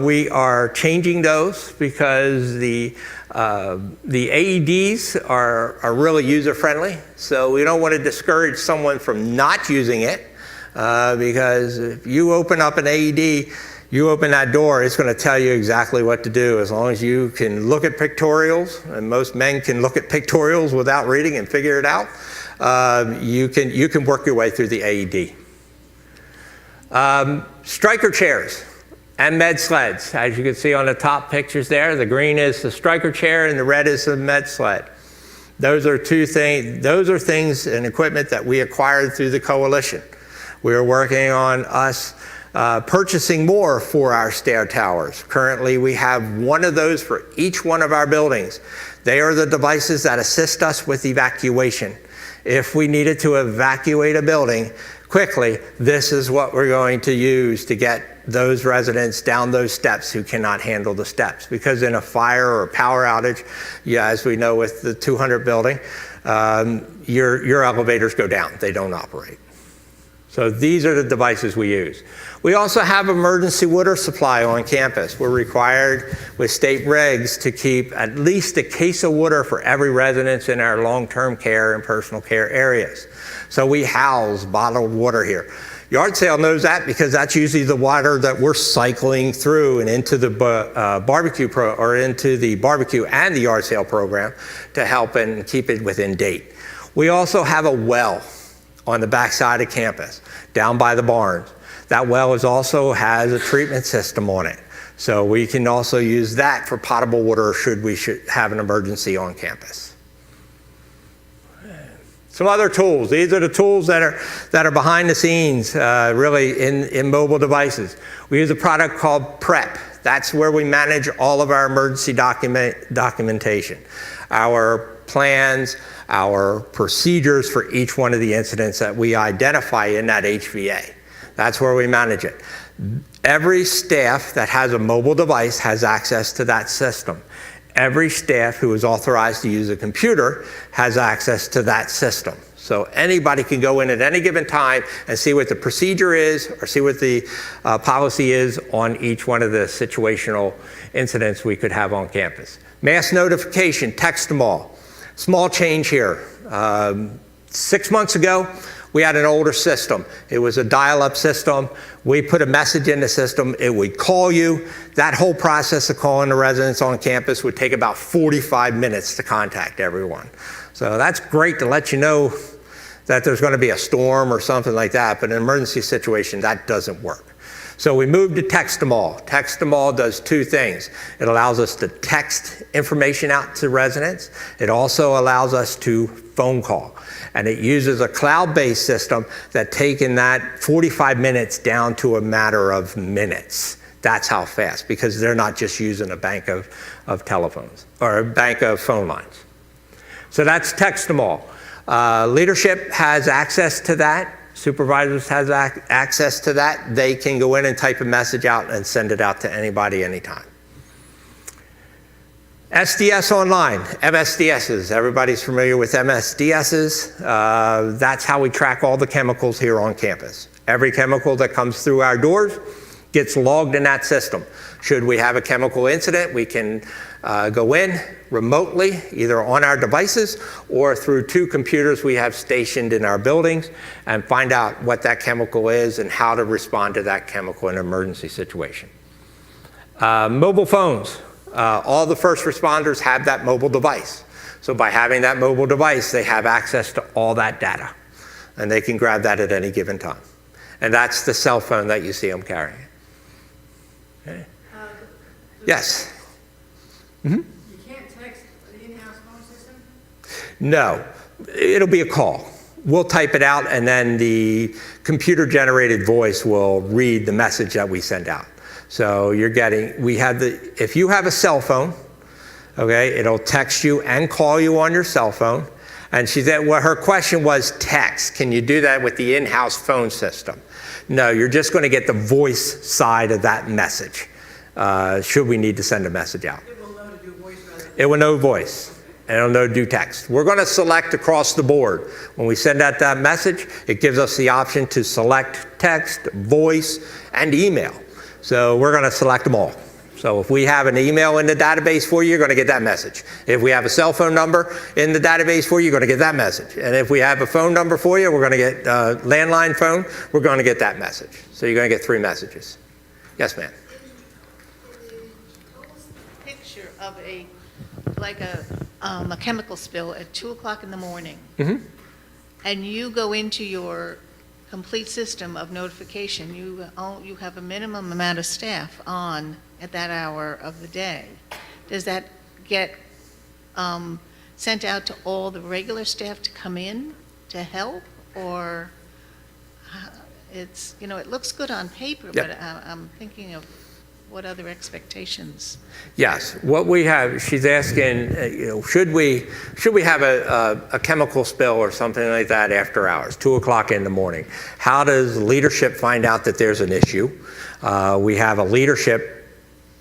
We are changing those because the AEDs are really user-friendly. So we don't want to discourage someone from not using it because if you open up an AED, you open that door, it's going to tell you exactly what to do. As long as you can look at pictorials, and most men can look at pictorials without reading and figure it out, you can work your way through the AED. Striker chairs and med sleds. As you can see on the top pictures there, the green is the striker chair and the red is the med sled. Those are things and equipment that we acquired through the coalition. We are working on purchasing more for our stair towers. Currently, we have one of those for each one of our buildings. They are the devices that assist us with evacuation. If we needed to evacuate a building quickly, this is what we're going to use to get those residents down those steps who cannot handle the steps. Because in a fire or a power outage, as we know with the 200 building, your elevators go down, they don't operate. So these are the devices we use. We also have emergency water supply on campus. We're required with state regs to keep at least a case of water for every resident in our long-term care and personal care areas. So we house bottled water here. Yard sale knows that because that's usually the water that we're cycling through and into the barbecue and the yard sale program to help and keep it within date. We also have a well on the backside of campus, down by the barns. That well also has a treatment system on it. So we can also use that for potable water should we have an emergency on campus. Some other tools. These are the tools that are behind the scenes, really in mobile devices. We use a product called PREP. That's where we manage all of our emergency documentation. Our plans, our procedures for each one of the incidents that we identify in that HVA. That's where we manage it. Every staff that has a mobile device has access to that system. Every staff who is authorized to use a computer has access to that system. So anybody can go in at any given time and see what the procedure is or see what the policy is on each one of the situational incidents we could have on campus. Mass notification, text them all. Small change here. 6 months ago, we had an older system. It was a dial-up system. We put a message in the system. It would call you. That whole process of calling the residents on campus would take about 45 minutes to contact everyone. So that's great to let you know that there's going to be a storm or something like that, but in an emergency situation, that doesn't work. So we moved to text them all. Text them all does two things. It allows us to text information out to residents. It also allows us to phone call. And it uses a cloud-based system that taken that 45 minutes down to a matter of minutes That's how fast, because they're not just using a bank of telephones or a bank of phone lines. So that's text them all. Leadership has access to that. Supervisors has access to that. They can go in and type a message out and send it out to anybody anytime. SDS Online, MSDSs. Everybody's familiar with MSDSs. That's how we track all the chemicals here on campus. Every chemical that comes through our doors gets logged in that system. Should we have a chemical incident, we can go in remotely, either on our devices or through 2 computers we have stationed in our buildings, and find out what that chemical is and how to respond to that chemical in an emergency situation. Mobile phones. All the first responders have that mobile device. So by having that mobile device, they have access to all that data, and they can grab that at any given time. And that's the cell phone that you see them carrying. Okay. Yes? Mm-hmm. You can't text the in-house phone system? No, it'll be a call. We'll type it out, and then the computer-generated voice will read the message that we send out. So you're getting, if you have a cell phone, okay, it'll text you and call you on your cell phone. And she said, well, her question was text. Can you do that with the in-house phone system? No, you're just going to get the voice side of that message, should we need to send a message out. It will know to do voice rather than... It will know voice, and it'll know to do text. We're going to select across the board. When we send out that message, it gives us the option to select text, voice, and email. So we're going to select them all. So if we have an email in the database for you, you're going to get that message. If we have a cell phone number in the database for you, you're going to get that message. And if we have a phone number for you, we're going to get a landline phone, we're going to get that message. So you're going to get 3 messages. Yes, ma'am. Picture of a chemical spill at 2 o'clock in the morning. Mm-hmm. And you go into your complete system of notification. You have a minimum amount of staff on at that hour of the day. Does that get sent out to all the regular staff to come in to help, or it looks good on paper, Yep. but I'm thinking of what other expectations? Yes, what we have, she's asking, should we have a chemical spill or something like that after hours, 2 o'clock in the morning? How does leadership find out that there's an issue? We have a leadership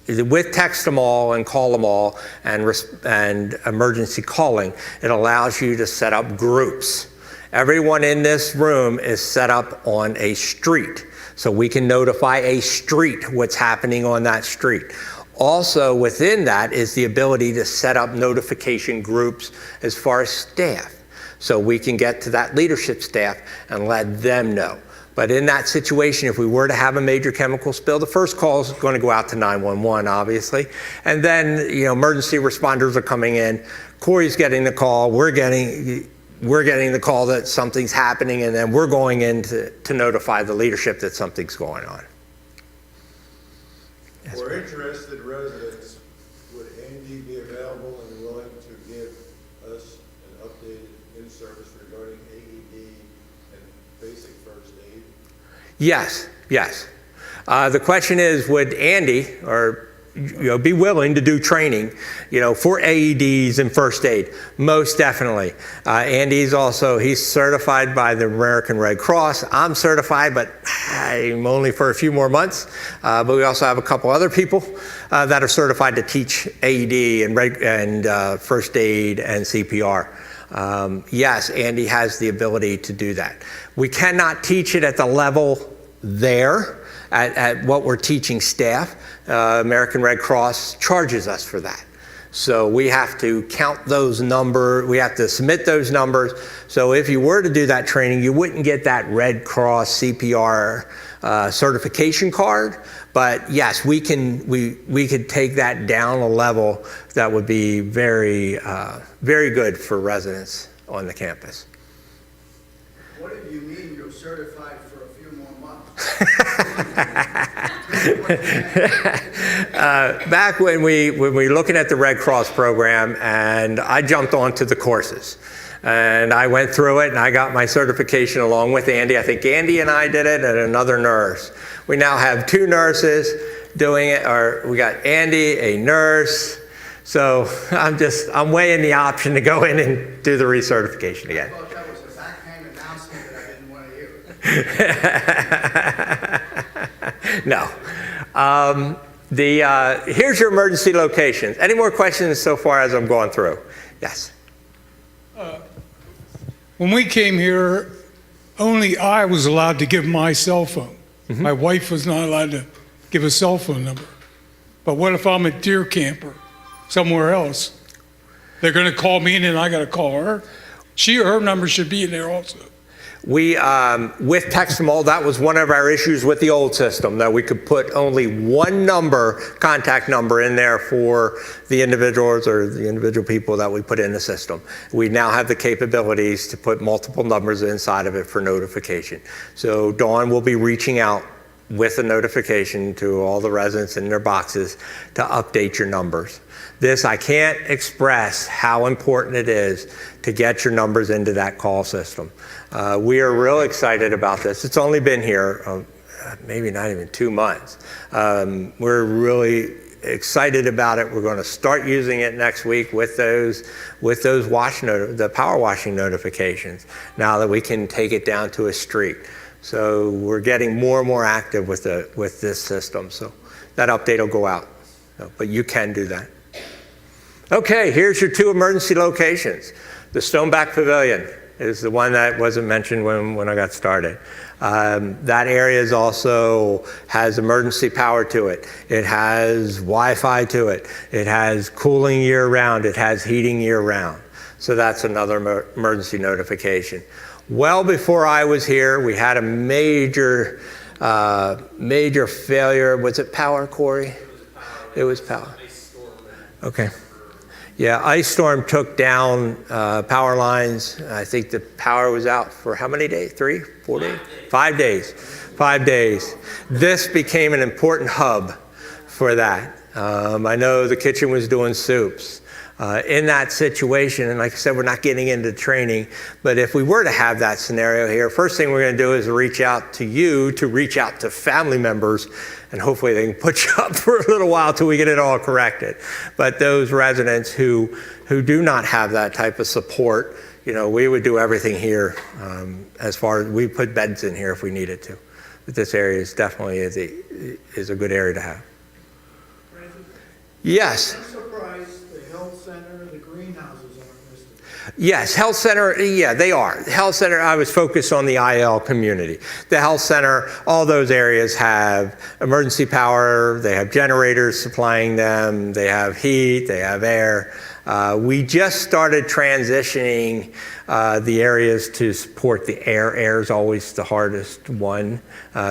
with text them all and call them all and emergency calling. It allows you to set up groups. Everyone in this room is set up on a street. So we can notify a street what's happening on that street. Also within that is the ability to set up notification groups as far as staff. So we can get to that leadership staff and let them know. But in that situation, if we were to have a major chemical spill, the first call is going to go out to 911, obviously. And then, emergency responders are coming in. Corey's getting the call. We're getting the call that something's happening, and then we're going in to notify the leadership that something's going on. Yes, For interested residents, would Andy be available and willing to give us an updated in-service regarding AED and basic first aid? Yes, yes. The question is, would Andy be willing to do training, for AEDs and first aid? Most definitely. Andy's he's certified by the American Red Cross. I'm certified, but I'm only for a few more months. But we also have a couple other people that are certified to teach AED and first aid and CPR. Yes, Andy has the ability to do that. We cannot teach it at the level there, at what we're teaching staff. American Red Cross charges us for that. So we have to count those numbers, we have to submit those numbers. So if you were to do that training, you wouldn't get that Red Cross CPR certification card. But yes, we could take that down a level that would be very, very good for residents on the campus. What do you mean you're certified for a few more months? Back when we were looking at the Red Cross program, and I jumped onto the courses. And I went through it, and I got my certification along with Andy. I think Andy and I did it, and another nurse. We now have 2 nurses doing it, or we got Andy, a nurse. So I'm weighing the option to go in and do the recertification again. I thought that was a backhand announcement that I didn't want to hear. No. Here's your emergency locations. Any more questions so far as I'm going through? Yes. When we came here, only I was allowed to give my cell phone. My wife was not allowed to give a cell phone number. But what if I'm at deer camper somewhere else? They're going to call me and then I got to call her. Her number should be in there also. We, with text from all, that was one of our issues with the old system, that we could put only one number, contact number in there for the individuals or the individual people that we put in the system. We now have the capabilities to put multiple numbers inside of it for notification. So Dawn will be reaching out with a notification to all the residents in their boxes to update your numbers. This, I can't express how important it is to get your numbers into that call system. We are real excited about this. It's only been here, maybe not even 2 months. We're really excited about it. We're going to start using it next week with those the power washing notifications, now that we can take it down to a street. So we're getting more and more active with this system. So that update will go out, but you can do that. Okay, here's your 2 emergency locations. The Stoneback Pavilion is the one that wasn't mentioned when I got started. That area also has emergency power to it. It has Wi-Fi to it. It has cooling year round. It has heating year round. So that's another emergency notification. Well before I was here, we had a major failure. Was it power, Corey? It was power. Okay. Yeah, ice storm took down power lines. I think the power was out for how many days? 3, 4 days? 5 days. 5 days. This became an important hub for that. I know the kitchen was doing soups. In that situation, and like I said, we're not getting into training, but if we were to have that scenario here, first thing we're going to do is reach out to you to reach out to family members, and hopefully they can put you up for a little while till we get it all corrected. But those residents who do not have that type of support, we would do everything here as far as we put beds in here if we needed to. But this area is definitely is a good area to have. Yes. I'm surprised the health center, the greenhouses aren't listed. Yes, health center, yeah, they are. Health center, I was focused on the IL community. The health center, all those areas have emergency power, they have generators supplying them, they have heat, they have air. We just started transitioning the areas to support the air. Air is always the hardest one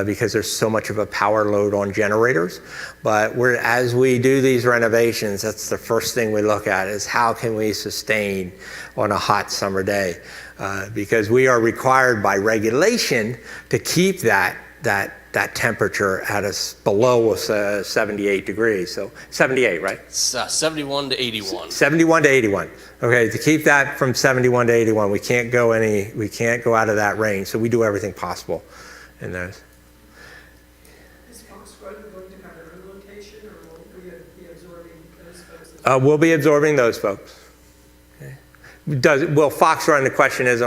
because there's so much of a power load on generators. But as we do these renovations, that's the first thing we look at is how can we sustain on a hot summer day? Because we are required by regulation to keep that temperature at below 78 degrees. So 78, right? 71 to 81. 71 to 81. Okay, to keep that from 71 to 81, we can't go out of that range. So we do everything possible in those. Is Foxborough going to have their own location, or will we be absorbing those folks? We'll be absorbing those folks. Will Fox Run, the question is,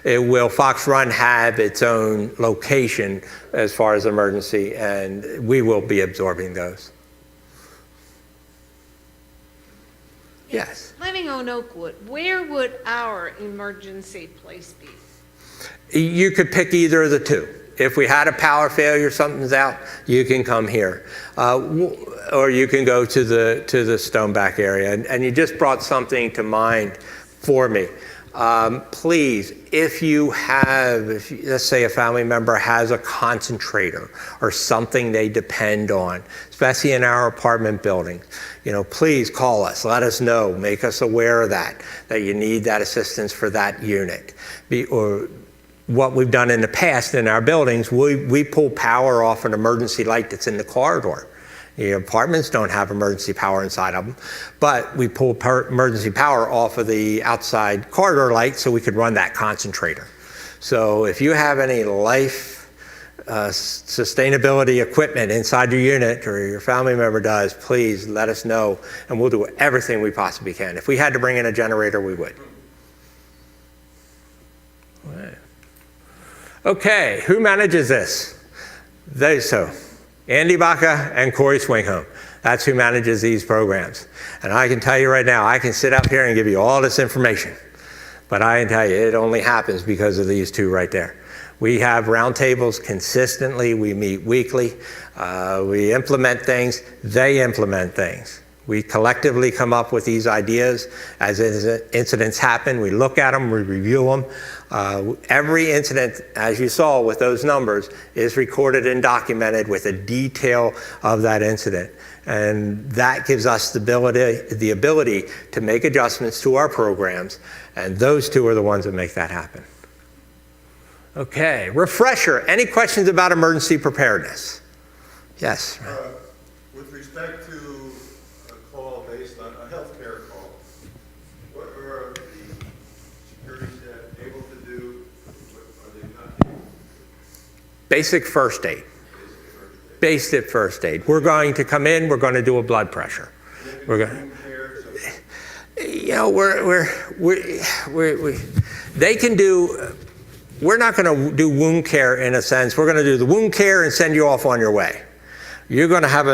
will Fox Run have its own location as far as emergency, and we will be absorbing those. Yes. Living on Oakwood, where would our emergency place be? You could pick either of the 2. If we had a power failure, something's out, you can come here. Or you can go to the Stoneback area. And you just brought something to mind for me. Please, if let's say a family member has a concentrator or something they depend on, especially in our apartment buildings, please call us, let us know, make us aware of that you need that assistance for that unit. Or what we've done in the past in our buildings, we pull power off an emergency light that's in the corridor. The apartments don't have emergency power inside of them, but we pull emergency power off of the outside corridor light so we could run that concentrator. So if you have any life sustainability equipment inside your unit or your family member does, please let us know, and we'll do everything we possibly can. If we had to bring in a generator, we would. Okay, who manages this? Andy Baca and Corey Swingham. That's who manages these programs. And I can tell you right now, I can sit up here and give you all this information. But I can tell you, it only happens because of these two right there. We have roundtables consistently. We meet weekly. We implement things. They implement things. We collectively come up with these ideas. As incidents happen, we look at them, we review them. Every incident, as you saw with those numbers, is recorded and documented with a detail of that incident. And that gives us the ability to make adjustments to our programs. And those two are the ones that make that happen. Okay, refresher. Any questions about emergency preparedness? Yes. With respect to a call based on a healthcare call, what are the security staff able to do? What are they not able to do? Basic first aid. Basic first aid. We're going to come in, we're going to do a blood pressure. We're going you know, they can do, we're not going to do wound care in a sense. We're going to do the wound care and send you off on your way. You're going to have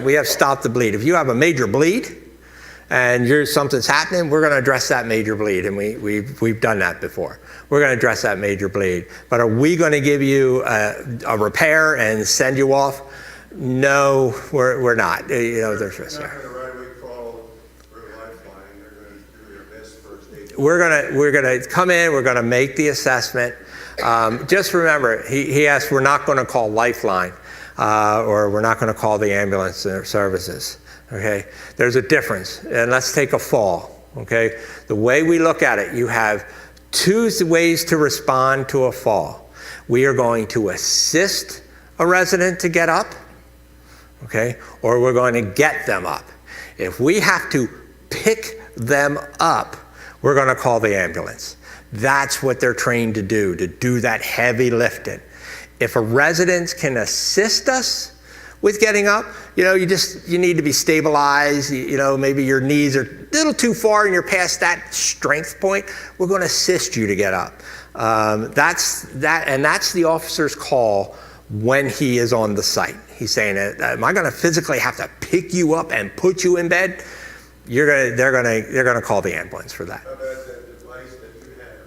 we have stop the bleed. If you have a major bleed and something's happening, we're going to address that major bleed, and we've done that before. We're going to address that major bleed. But are we going to give you a repair and send you off? No, we're not. You know, there's risk there. We're going to come in, we're going to make the assessment. Just remember, he asked, we're not going to call Lifeline or we're not going to call the ambulance services. Okay, there's a difference. And let's take a fall. Okay, the way we look at it, you have two ways to respond to a fall. We are going to assist a resident to get up, okay, or we're going to get them up. If we have to pick them up, we're going to call the ambulance. That's what they're trained to do that heavy lifting. If a resident can assist us with getting up, you know, you need to be stabilized. You know, maybe your knees are a little too far and you're past that strength point. We're going to assist you to get up. That's the officer's call when he is on the site. He's saying, am I going to physically have to pick you up and put you in bed? They're gonna call the ambulance for that. How about that device that you have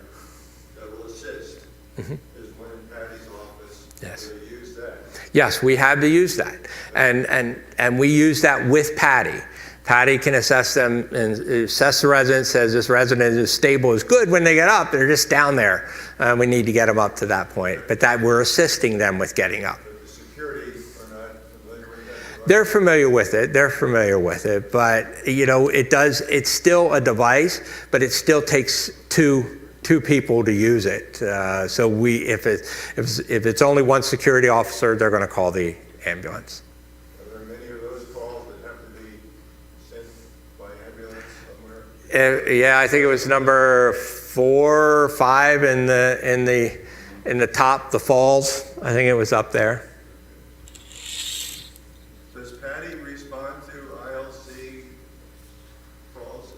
that will assist? Is one in Patty's office. Yes. Do you use that? Yes, we have to use that, and we use that with Patty. Patty can assess them and assess the resident. Says this resident is stable, is good when they get up. They're just down there. We need to get them up to that point, but that we're assisting them with getting up. But the security are not familiar with that? They're familiar with it, but you know, it's still a device, but it still takes two people to use it. So if it's only one security officer, they're going to call the ambulance. Are there many of those calls that have to be sent by ambulance somewhere? Yeah, I think it was number 4 or 5 in the top, the falls. I think it was up there. Does Patty respond to ILC calls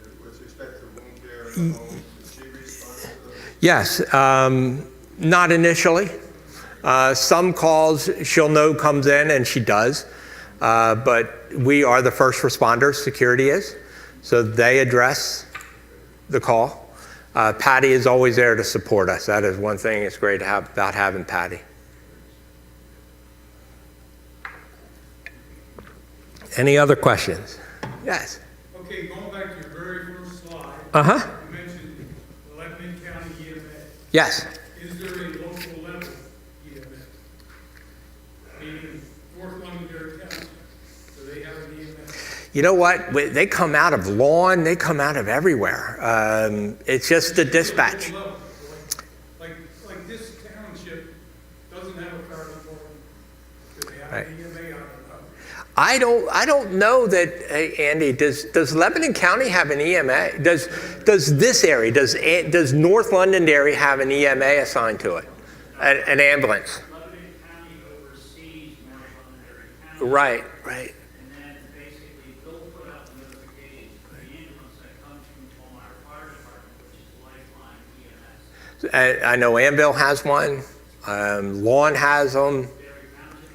with respect to wound care in the home? Does she respond to those? Yes, not initially. Some calls she'll know comes in, and she does. But we are the first responders, security is. So they address the call. Patty is always there to support us. That is one thing it's great to have about having Patty. Any other questions? Yes. Okay, going back to your very first slide. You mentioned Lebanon County EMA. Yes. Is there a local level EMA? Meaning North Londonderry County, do they have an EMA? You know what? They come out of lawn. They come out of everywhere. It's just the dispatch. Like this township doesn't have a fire department. Do they have an EMA? I don't know that, Andy, does Lebanon County have an EMA? Does this area, does North Londonderry have an EMA assigned to it? an ambulance. Lebanon County oversees Northland and Erie County. Right. And then basically they'll put out the notifications for the ambulance that comes from Palmyra Fire Department, which is Lifeline EMS. I know Anvil has one. Lawn has them.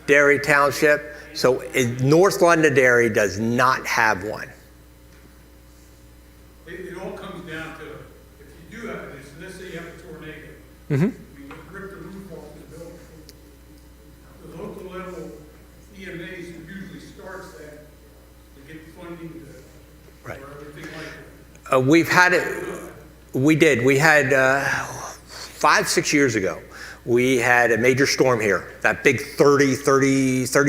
Derry Township. So North Londonderry does not have one. It all comes down to, if you do have an incident, let's say you have a tornado. Mm-hmm. You rip the roof off the building. The local level EMAs usually starts that to get funding to, Right. or everything like that. We've had it. We did. We had 5-6 years ago. We had a major storm here, that big 30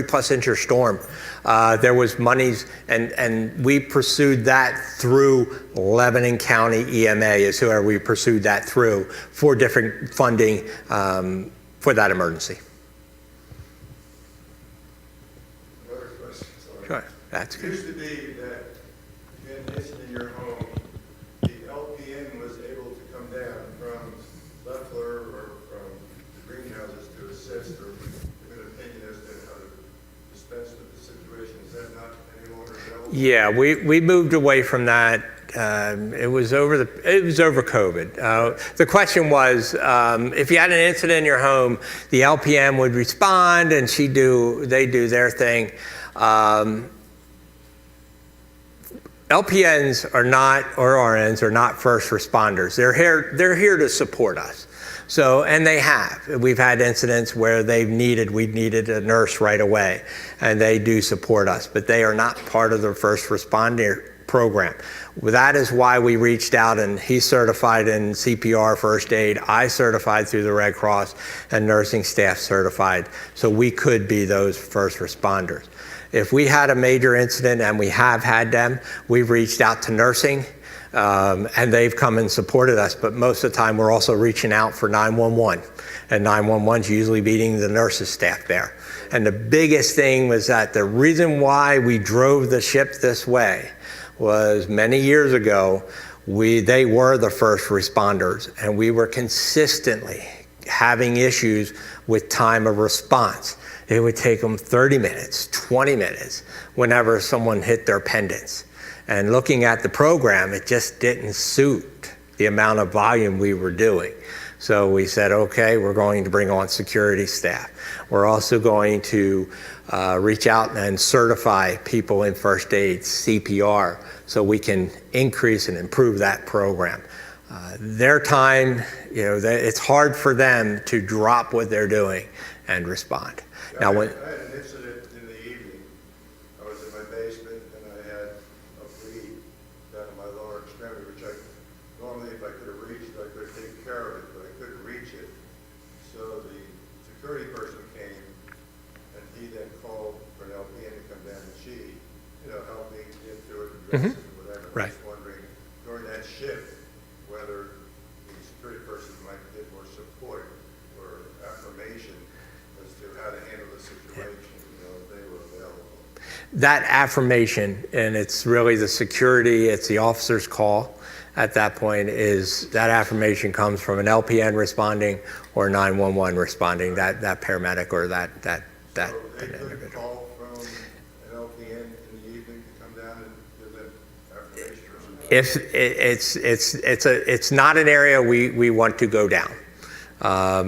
plus inch storm. There was monies, and we pursued that through Lebanon County EMA is whoever we pursued that through for different funding for that emergency. Another question, sorry. Sure, that's It good. used to be that if you had an incident in your home, the LPN was able to come down from Leffler or from the greenhouses to assist or give an opinion as to how to dispense with the situation. Is that not any longer available? Yeah, we moved away from that. It was over COVID. The question was, if you had an incident in your home, the LPN would respond, and they do their thing. LPNs are not, or RNs are not first responders. They're here to support us. So, and they have. We've had incidents where we've needed a nurse right away, and they do support us, but they are not part of the first responder program. That is why we reached out, and he's certified in CPR, first aid. I certified through the Red Cross, and nursing staff certified, so we could be those first responders. If we had a major incident, and we have had them, we've reached out to nursing, and they've come and supported us, but most of the time we're also reaching out for 911, and 911's usually beating the nurses staff there. And the biggest thing was that the reason why we drove the ship this way was many years ago, they were the first responders, and we were consistently having issues with time of response. It would take them 30 minutes, 20 minutes, whenever someone hit their pendants. And looking at the program, it just didn't suit the amount of volume we were doing. So we said, okay, we're going to bring on security staff. We're also going to reach out and certify people in first aid, CPR, so we can increase and improve that program. Their time, it's hard for them to drop what they're doing and respond. Now, when I had an incident in the evening. I was in my basement and I had a bleed down in my lower extremity, which normally if I could have reached, I could have taken care of it, but I couldn't reach it. So the security person came and he then called for an LPN to come down and she, helped me get through it and dress it and whatever. Right. I was wondering during that shift whether the security person might get more support or affirmation as to how to handle the situation, if they were available. that affirmation, and it's really the security, it's the officer's call at that point, is that affirmation comes from an LPN responding or 911 responding, that paramedic or that So they could individual. call from an LPN in the evening to come down and give them affirmation or something? If it's not an area we want to go down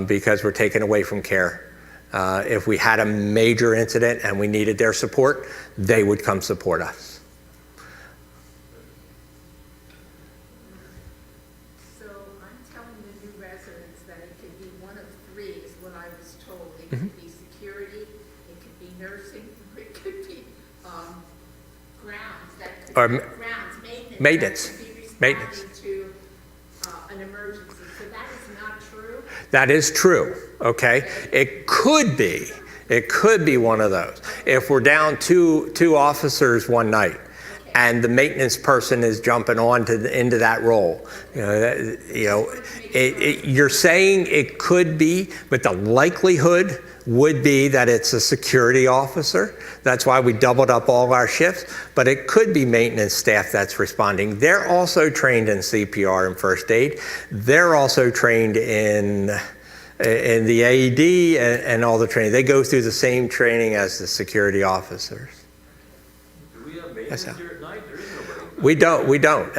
because we're taken away from care. If we had a major incident and we needed their support, they would come support us. So I'm telling the new residents that it could be one of three, is what I was told. It could be security, it could be nursing, or it could be grounds that could Or grounds maintenance. that could be responding Maintenance. to an emergency. So that is not true. That is true, okay? It could be one of those. If we're down two officers one night and the maintenance person is jumping on into that role, you're saying it could be, but the likelihood would be that it's a security officer. That's why we doubled up all of our shifts, but it could be maintenance staff that's responding. They're also trained in CPR and first aid. They're also trained in in the AED and all the training. They go through the same training as the security officers. Do we have maintenance here at night? There is nobody. We don't.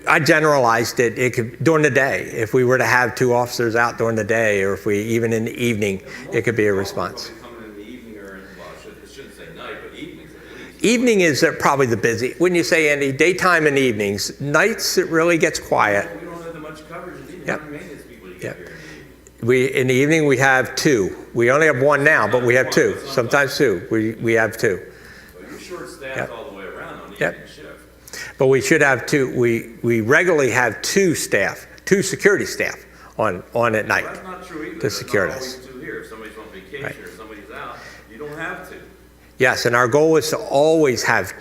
I generalized it. It could during the day. If we were to have 2 officers out during the day, or if we even in the evening, it could be a response. Coming in the evening or in, well, I shouldn't say night, but evenings at least. Evening is probably the busy. Wouldn't you say, Andy? Daytime and evenings. Nights it really gets quiet. We don't have that much coverage in the evening. Yep. How many maintenance people do you Yep. get here in the evening? In the evening we have 2. We only have 1 now, but we have 2. Sometimes 2. We have 2. Well, you're short-staffed Yep. all the way around on the Yep. evening shift. But we should have 2. We regularly have 2 staff, 2 security staff on at night Well, that's not true either. to There's secure not us. always 2 here. If somebody's on vacation Right. or somebody's out, you don't have to. Yes, and our goal is to always have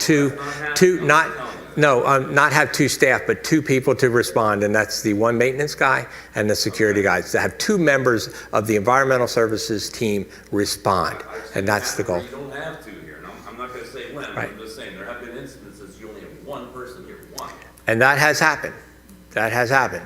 not have 2 staff, but 2 people to respond, and that's the 1 maintenance guy and the security guys. To have 2 members of the environmental services team respond, and that's the goal. You don't have to here. And I'm not going to say when, Right. I'm just saying there have been instances you only have 1 person here, 1. And that has happened. That has happened.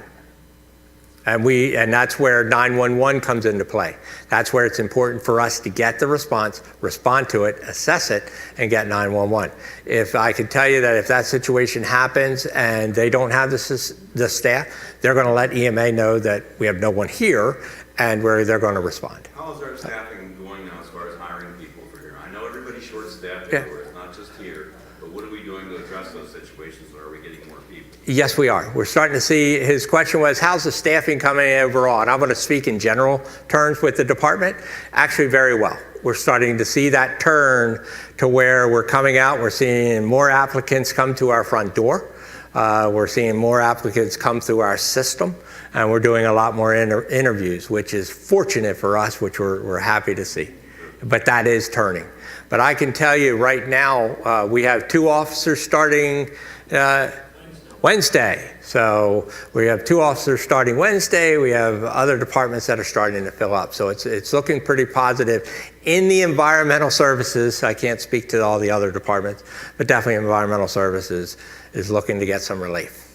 And that's where 911 comes into play. That's where it's important for us to get the response, respond to it, assess it, and get 911. If I could tell you that if that situation happens and they don't have the staff, they're going to let EMA know that we have no one here, and where they're going to respond. How is our staffing going now as far as hiring people for here? I know everybody's short-staffed Yeah. everywhere. It's not just here. But what are we doing to address those situations, or are we getting more people? Yes, we are. We're starting to see, his question was, how's the staffing coming in overall? And I'm going to speak in general terms with the department. Actually, very well. We're starting to see that turn to where we're coming out. We're seeing more applicants come to our front door. We're seeing more applicants come through our system. And we're doing a lot more interviews, which is fortunate for us, which we're happy to see. But that is turning. But I can tell you right now, we have 2 officers starting Wednesday. So we have 2 officers starting Wednesday. We have other departments that are starting to fill up. So it's looking pretty positive. In the environmental services, I can't speak to all the other departments, but definitely environmental services is looking to get some relief.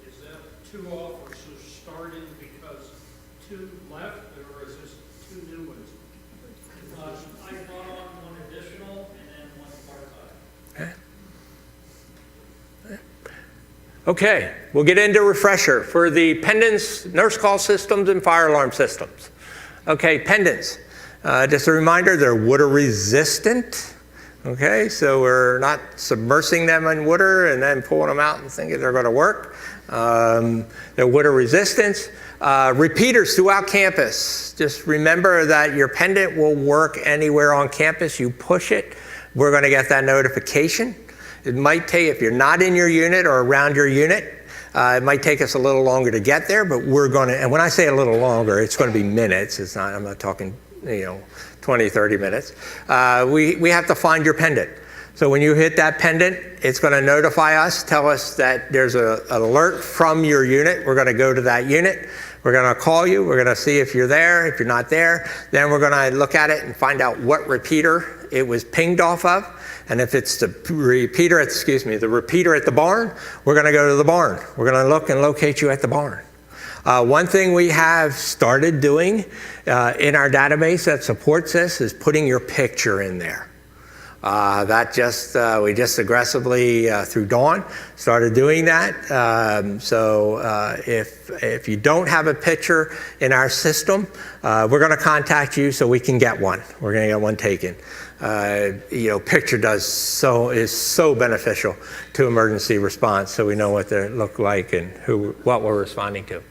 Is that 2 officers starting because 2 left, or is this 2 new ones? I brought on 1 additional and then 1 part-time. Okay, we'll get into refresher for the pendants, nurse call systems, and fire alarm systems. Okay, pendants. Just a reminder, they're water resistant. Okay, so we're not submersing them in water and then pulling them out and thinking they're going to work. They're water resistant. Repeaters throughout campus. Just remember that your pendant will work anywhere on campus. You push it, we're going to get that notification. It might take, if you're not in your unit or around your unit, it might take us a little longer to get there, but we're going to, and when I say a little longer, it's going to be minutes. It's not, I'm not talking, 20, 30 minutes. We have to find your pendant. So when you hit that pendant, it's going to notify us, tell us that there's an alert from your unit. We're going to go to that unit. We're going to call you. We're going to see if you're there. If you're not there, then we're going to look at it and find out what repeater it was pinged off of. And if it's the repeater at the barn, we're going to go to the barn. We're going to look and locate you at the barn. One thing we have started doing in our database that supports this is putting your picture in there. We just aggressively through Dawn started doing that. If you don't have a picture in our system, we're going to contact you so we can get one. We're going to get one taken. Picture is so beneficial to emergency response, so we know what they look like and what we're responding to.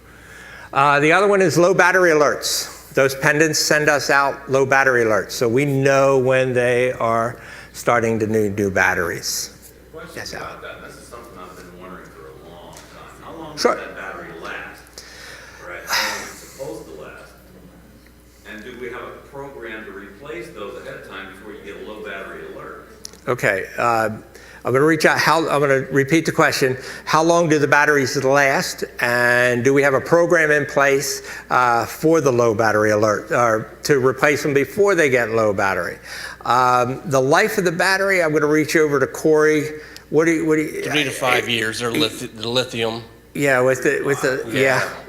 The other one is low battery alerts. Those pendants send us out low battery alerts, so we know when they are starting to need new batteries. Yes, about that. This is something I've been wondering for a long time. How long Sure. does that battery last? Right? How long is it supposed to last? And do we have a program to replace those ahead of time before you get a low battery alert? Okay, I'm going to repeat the question. How long do the batteries last? And do we have a program in place for the low battery alert, or to replace them before they get low battery? The life of the battery, I'm going to reach over to Corey. What do you 3 to 5 years, they're the lithium.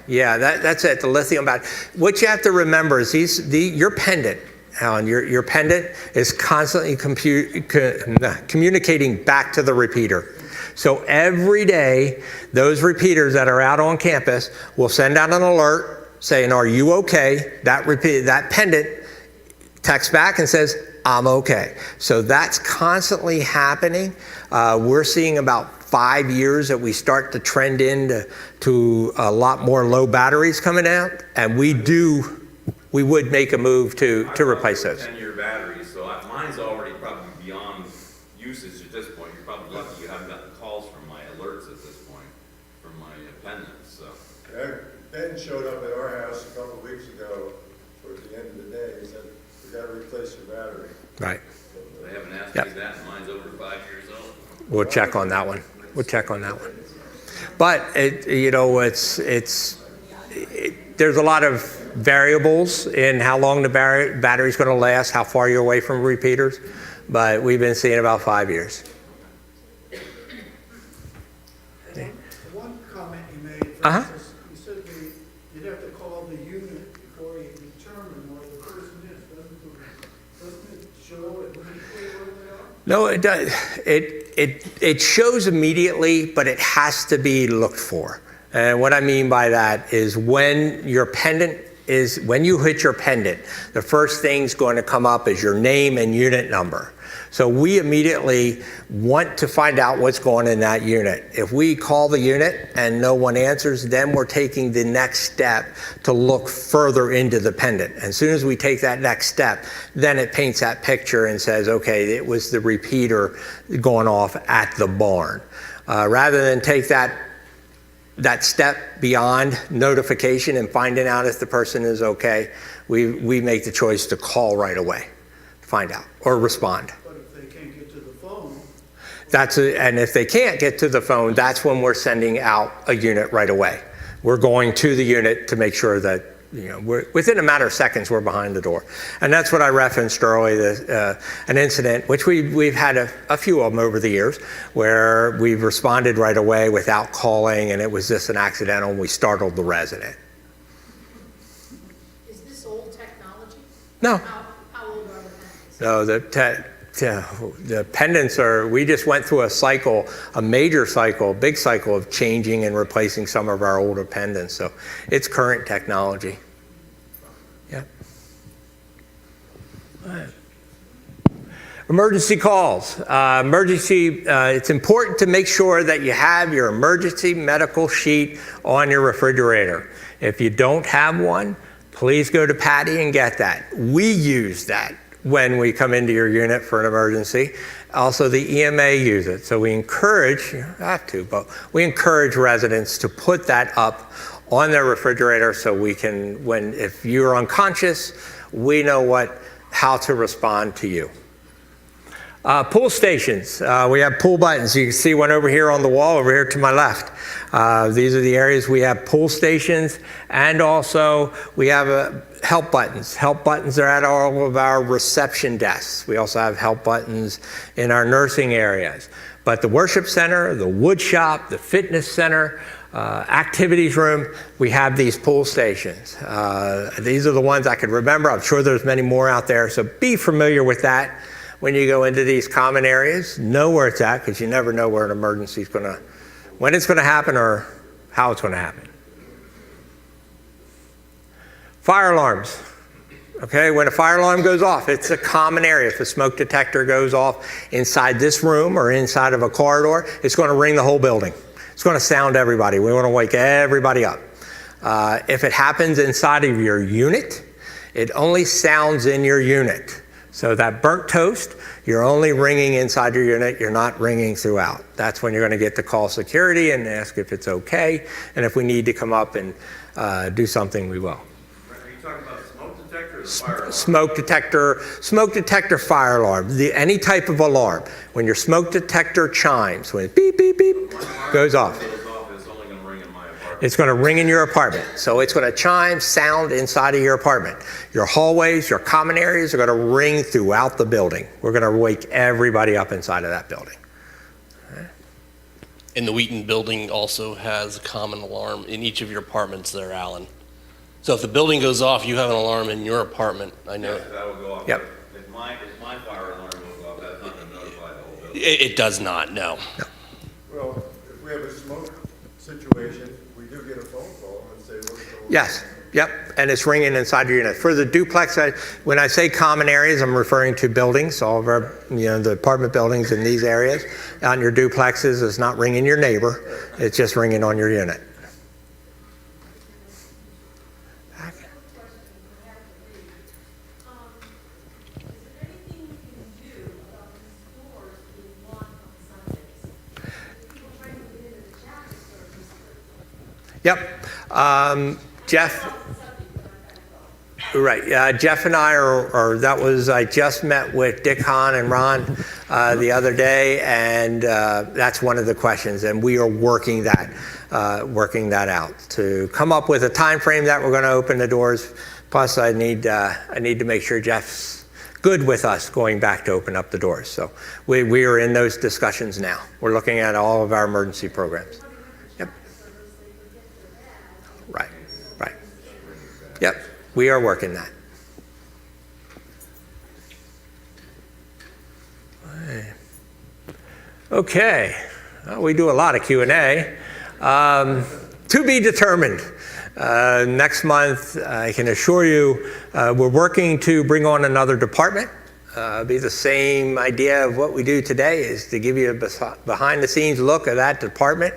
That's it, the lithium battery. What you have to remember is your pendant, Alan, your pendant is constantly communicating back to the repeater. So every day, those repeaters that are out on campus will send out an alert saying, "Are you okay?" That pendant texts back and says, "I'm okay." So that's constantly happening. We're seeing about 5 years that we start to trend into a lot more low batteries coming out, and we would make a move to replace those. 10-year batteries, so mine's already probably beyond usage at this point. You're probably lucky you haven't gotten calls from my alerts at this point, from my pendants, so. Ben showed up at our house a couple of weeks ago, towards the end of the day, and said, "We gotta replace your battery." Right. They haven't asked me that, and mine's over 5 years old. We'll check on that one. But there's a lot of variables in how long the battery's going to last, how far you're away from repeaters. But we've been seeing about 5 years. One comment you made, Francis, you said you'd have to call the unit before you determine where the person is. Doesn't it show immediately where they are? No, it does. It shows immediately, but it has to be looked for. And what I mean by that is when you hit your pendant, the first thing's going to come up is your name and unit number. So we immediately want to find out what's going in that unit. If we call the unit and no one answers, then we're taking the next step to look further into the pendant. As soon as we take that next step, then it paints that picture and says, okay, it was the repeater going off at the barn. Rather than take that step beyond notification and finding out if the person is okay, we make the choice to call right away, find out, or respond. And if they can't get to the phone, that's when we're sending out a unit right away. We're going to the unit to make sure that, within a matter of seconds, we're behind the door. And that's what I referenced earlier, an incident, which we've had a few of them over the years, where we've responded right away without calling, and it was just an accidental, and we startled the resident. Is this old technology? No. How old are the pendants? No, the pendants we just went through a big cycle of changing and replacing some of our older pendants. So it's current technology. Yeah. Emergency calls. It's important to make sure that you have your emergency medical sheet on your refrigerator. If you don't have one, please go to Patty and get that. We use that when we come into your unit for an emergency. Also, the EMA use it. So we encourage, you don't have to, but we encourage residents to put that up on their refrigerator so we can, if you're unconscious, we know how to respond to you. Pool stations. We have pool buttons. You can see one over here on the wall, over here to my left. These are the areas we have pool stations, and also we have help buttons. Help buttons are at all of our reception desks. We also have help buttons in our nursing areas. But the worship center, the wood shop, the fitness center, activities room, we have these pool stations. These are the ones I could remember. I'm sure there's many more out there, so be familiar with that. When you go into these common areas, know where it's at, because you never know where an emergency is when it's going to happen or how it's going to happen. Fire alarms. Okay, when a fire alarm goes off, it's a common area. If a smoke detector goes off inside this room or inside of a corridor, it's going to ring the whole building. It's going to sound everybody. We want to wake everybody up. If it happens inside of your unit, it only sounds in your unit. So that burnt toast, you're only ringing inside your unit, you're not ringing throughout. That's when you're going to get to call security and ask if it's okay, and if we need to come up and do something, we will. Are you talking about smoke detector or the fire alarm? Smoke detector fire alarm, any type of alarm. When your smoke detector chimes, when it beep, beep, beep, goes off. It's going to ring in your apartment. So it's going to chime, sound inside of your apartment. Your hallways, your common areas are going to ring throughout the building. We're going to wake everybody up inside of that building. And the Wheaton building also has a common alarm in each of your apartments there, Alan. So if the building goes off, you have an alarm in your apartment, I know. Yes, that will go off. Yep. If my fire alarm will go off, that's not going to notify the whole building. It does not, no. Well, if we have a smoke situation, we do get a phone call and say, what's going on? Yes, yep, and it's ringing inside your unit. For the duplex, when I say common areas, I'm referring to buildings, all of our, the apartment buildings in these areas. On your duplexes, it's not ringing your neighbor, it's just ringing on your unit. Yep. Jeff, right. Jeff and I I just met with Dick Hahn and Ron the other day, and that's one of the questions, and we are working that out to come up with a time frame that we're going to open the doors. Plus, I need to make sure Jeff's good with us going back to open up the doors. So we are in those discussions now. We're looking at all of our emergency programs. Yep. Right. Yep, we are working that. Okay, well, we do a lot of Q&A. To be determined. Next month, I can assure you, we're working to bring on another department. Be the same idea of what we do today is to give you a behind-the-scenes look at that department,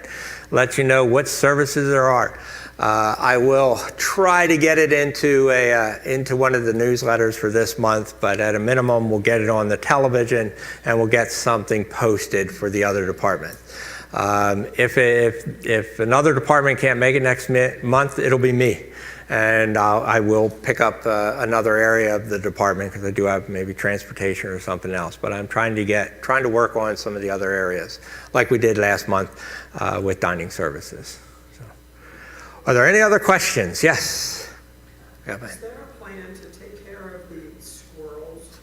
let you know what services there are. I will try to get it into one of the newsletters for this month, but at a minimum, we'll get it on the television and we'll get something posted for the other department. If another department can't make it next month, it'll be me. And I will pick up another area of the department because I do have maybe transportation or something else. But I'm trying to work on some of the other areas, like we did last month with dining services. So, are there any other questions? Yes. Is there a plan to take care of the squirrels?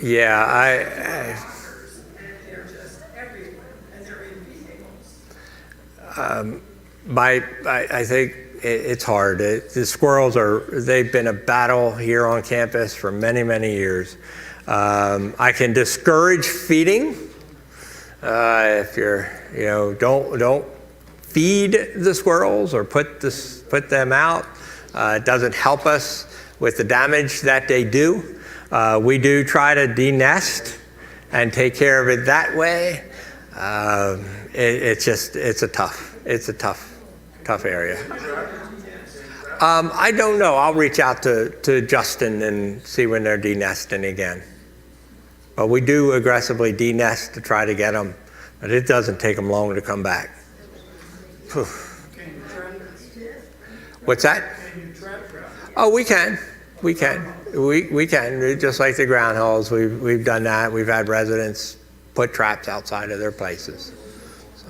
Yeah, They're just everywhere, and they're in vehicles. I think it's hard. The squirrels they've been a battle here on campus for many, many years. I can discourage feeding. If don't feed the squirrels or put them out. It doesn't help us with the damage that they do. We do try to de-nest and take care of it that way. It's a tough area. I don't know. I'll reach out to Justin and see when they're de-nesting again. But we do aggressively de-nest to try to get them, but it doesn't take them long to come back. Whew. What's that? Oh, we can. We can. Just like the groundhogs, we've done that. We've had residents put traps outside of their places. So.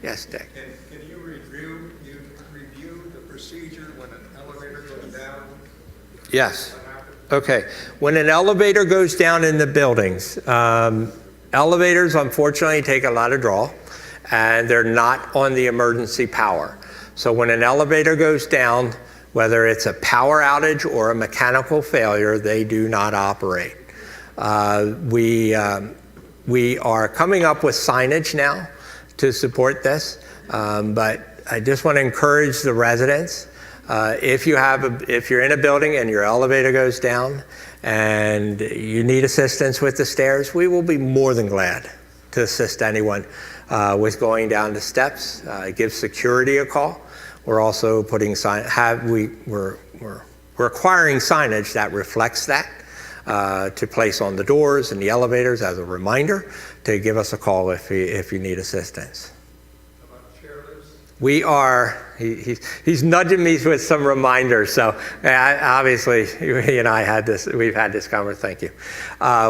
Yes, Dick. Can you review the procedure when an elevator goes down? Yes. Okay. When an elevator goes down in the buildings, elevators unfortunately take a lot of draw, and they're not on the emergency power. So when an elevator goes down, whether it's a power outage or a mechanical failure, they do not operate. We are coming up with signage now to support this, but I just want to encourage the residents. If you're in a building and your elevator goes down and you need assistance with the stairs, we will be more than glad to assist anyone with going down the steps. Give security a call. We're also putting we're acquiring signage that reflects that to place on the doors and the elevators as a reminder to give us a call if you need assistance. About chairlifts? We are. He's nudging me with some reminders. So obviously, he and I we've had this conversation. Thank you.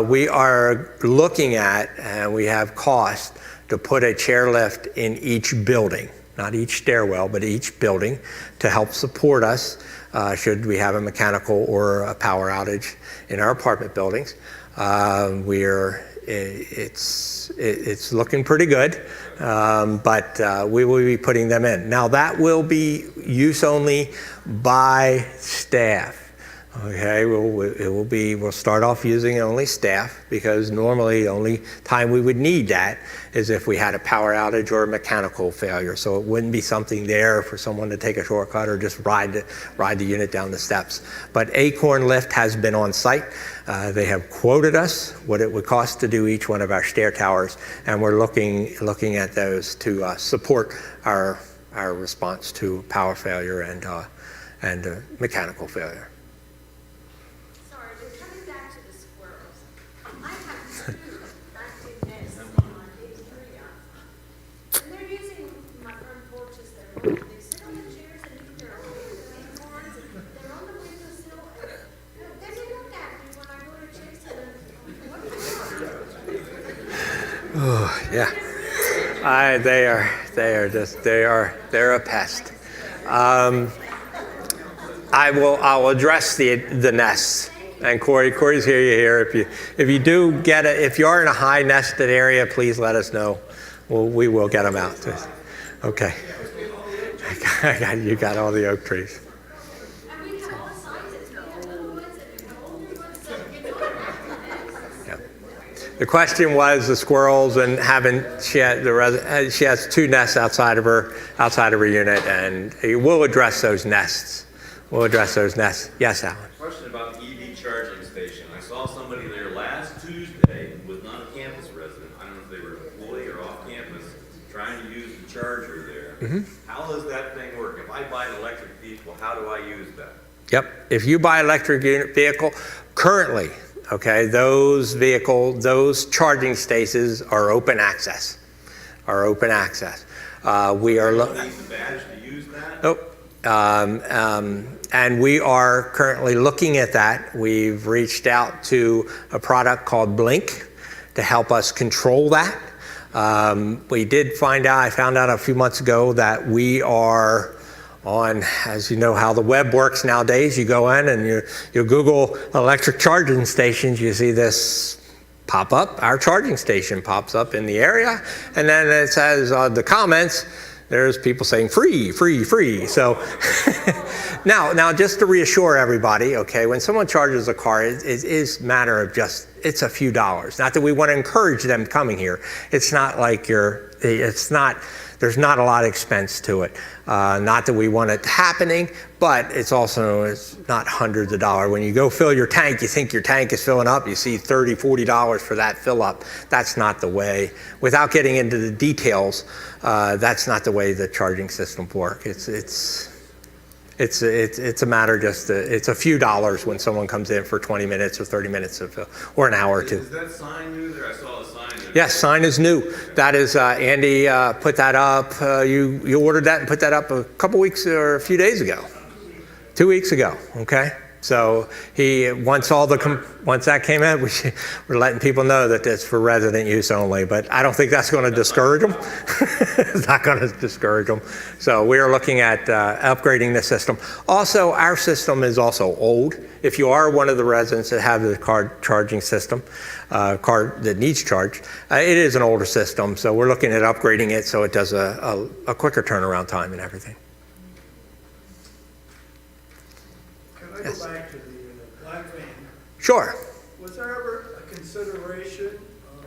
We are looking at, and we have cost to put a chairlift in each building. not each stairwell, but each building, to help support us should we have a mechanical or a power outage in our apartment buildings. It's looking pretty good, but we will be putting them in. Now that will be use only by staff. Okay, we'll start off using only staff, because normally the only time we would need that is if we had a power outage or a mechanical failure. So it wouldn't be something there for someone to take a shortcut or just ride the unit down the steps. But Acorn Lift has been on site. They have quoted us what it would cost to do each one of our stair towers, and we're looking at those to support our response to power failure and mechanical failure. Oh, yeah. They're a pest. I'll address the nests. And Corey's here. If you do get it, if you are in a high nested area, please let us know. We will get them out. Okay. You got all the oak trees. The question was the squirrels, and she has 2 nests outside of her unit, and we'll address those nests. Yes, Alan. Question about the EV charging station. I saw somebody there last Tuesday who was not a campus resident. I don't know if they were employee or off campus, trying to use the charger there. How does that thing work? If I buy an electric vehicle, how do I use that? Yep. If you buy an electric vehicle, currently, okay, those charging stations are open access. We are Need the badge to use that? and we are currently looking at that. We've reached out to a product called Blink to help us control that. I found out a few months ago that we are on, as you know how the web works nowadays, you go in and you Google electric charging stations, you see this pop up, our charging station pops up in the area, and then it says the comments, there's people saying free. So now just to reassure everybody, okay, when someone charges a car, it is a matter of it's a few dollars. Not that we want to encourage them coming here. It's not like there's not a lot of expense to it. Not that we want it happening, but it's not hundreds of dollars. When you go fill your tank, you think your tank is filling up, you see $30, $40 for that fill up. That's not the way, without getting into the details, that's not the way the charging systems work. It's a matter it's a few dollars when someone comes in for 20 minutes or 30 minutes or an hour or two. Is that sign new there? I saw a sign there. Yes, sign is new. That is, Andy put that up. You ordered that and put that up a couple weeks or a few days ago. 2 weeks ago, okay? So once that came in, we're letting people know that it's for resident use only, but I don't think that's going to discourage them. It's not going to discourage them. So we are looking at upgrading the system. Also, our system is also old. If you are one of the residents that have the car charging system, car that needs charge, it is an older system, so we're looking at upgrading it so it does a quicker turnaround time and everything. Can I go back to the black van? Sure. Was there ever a consideration of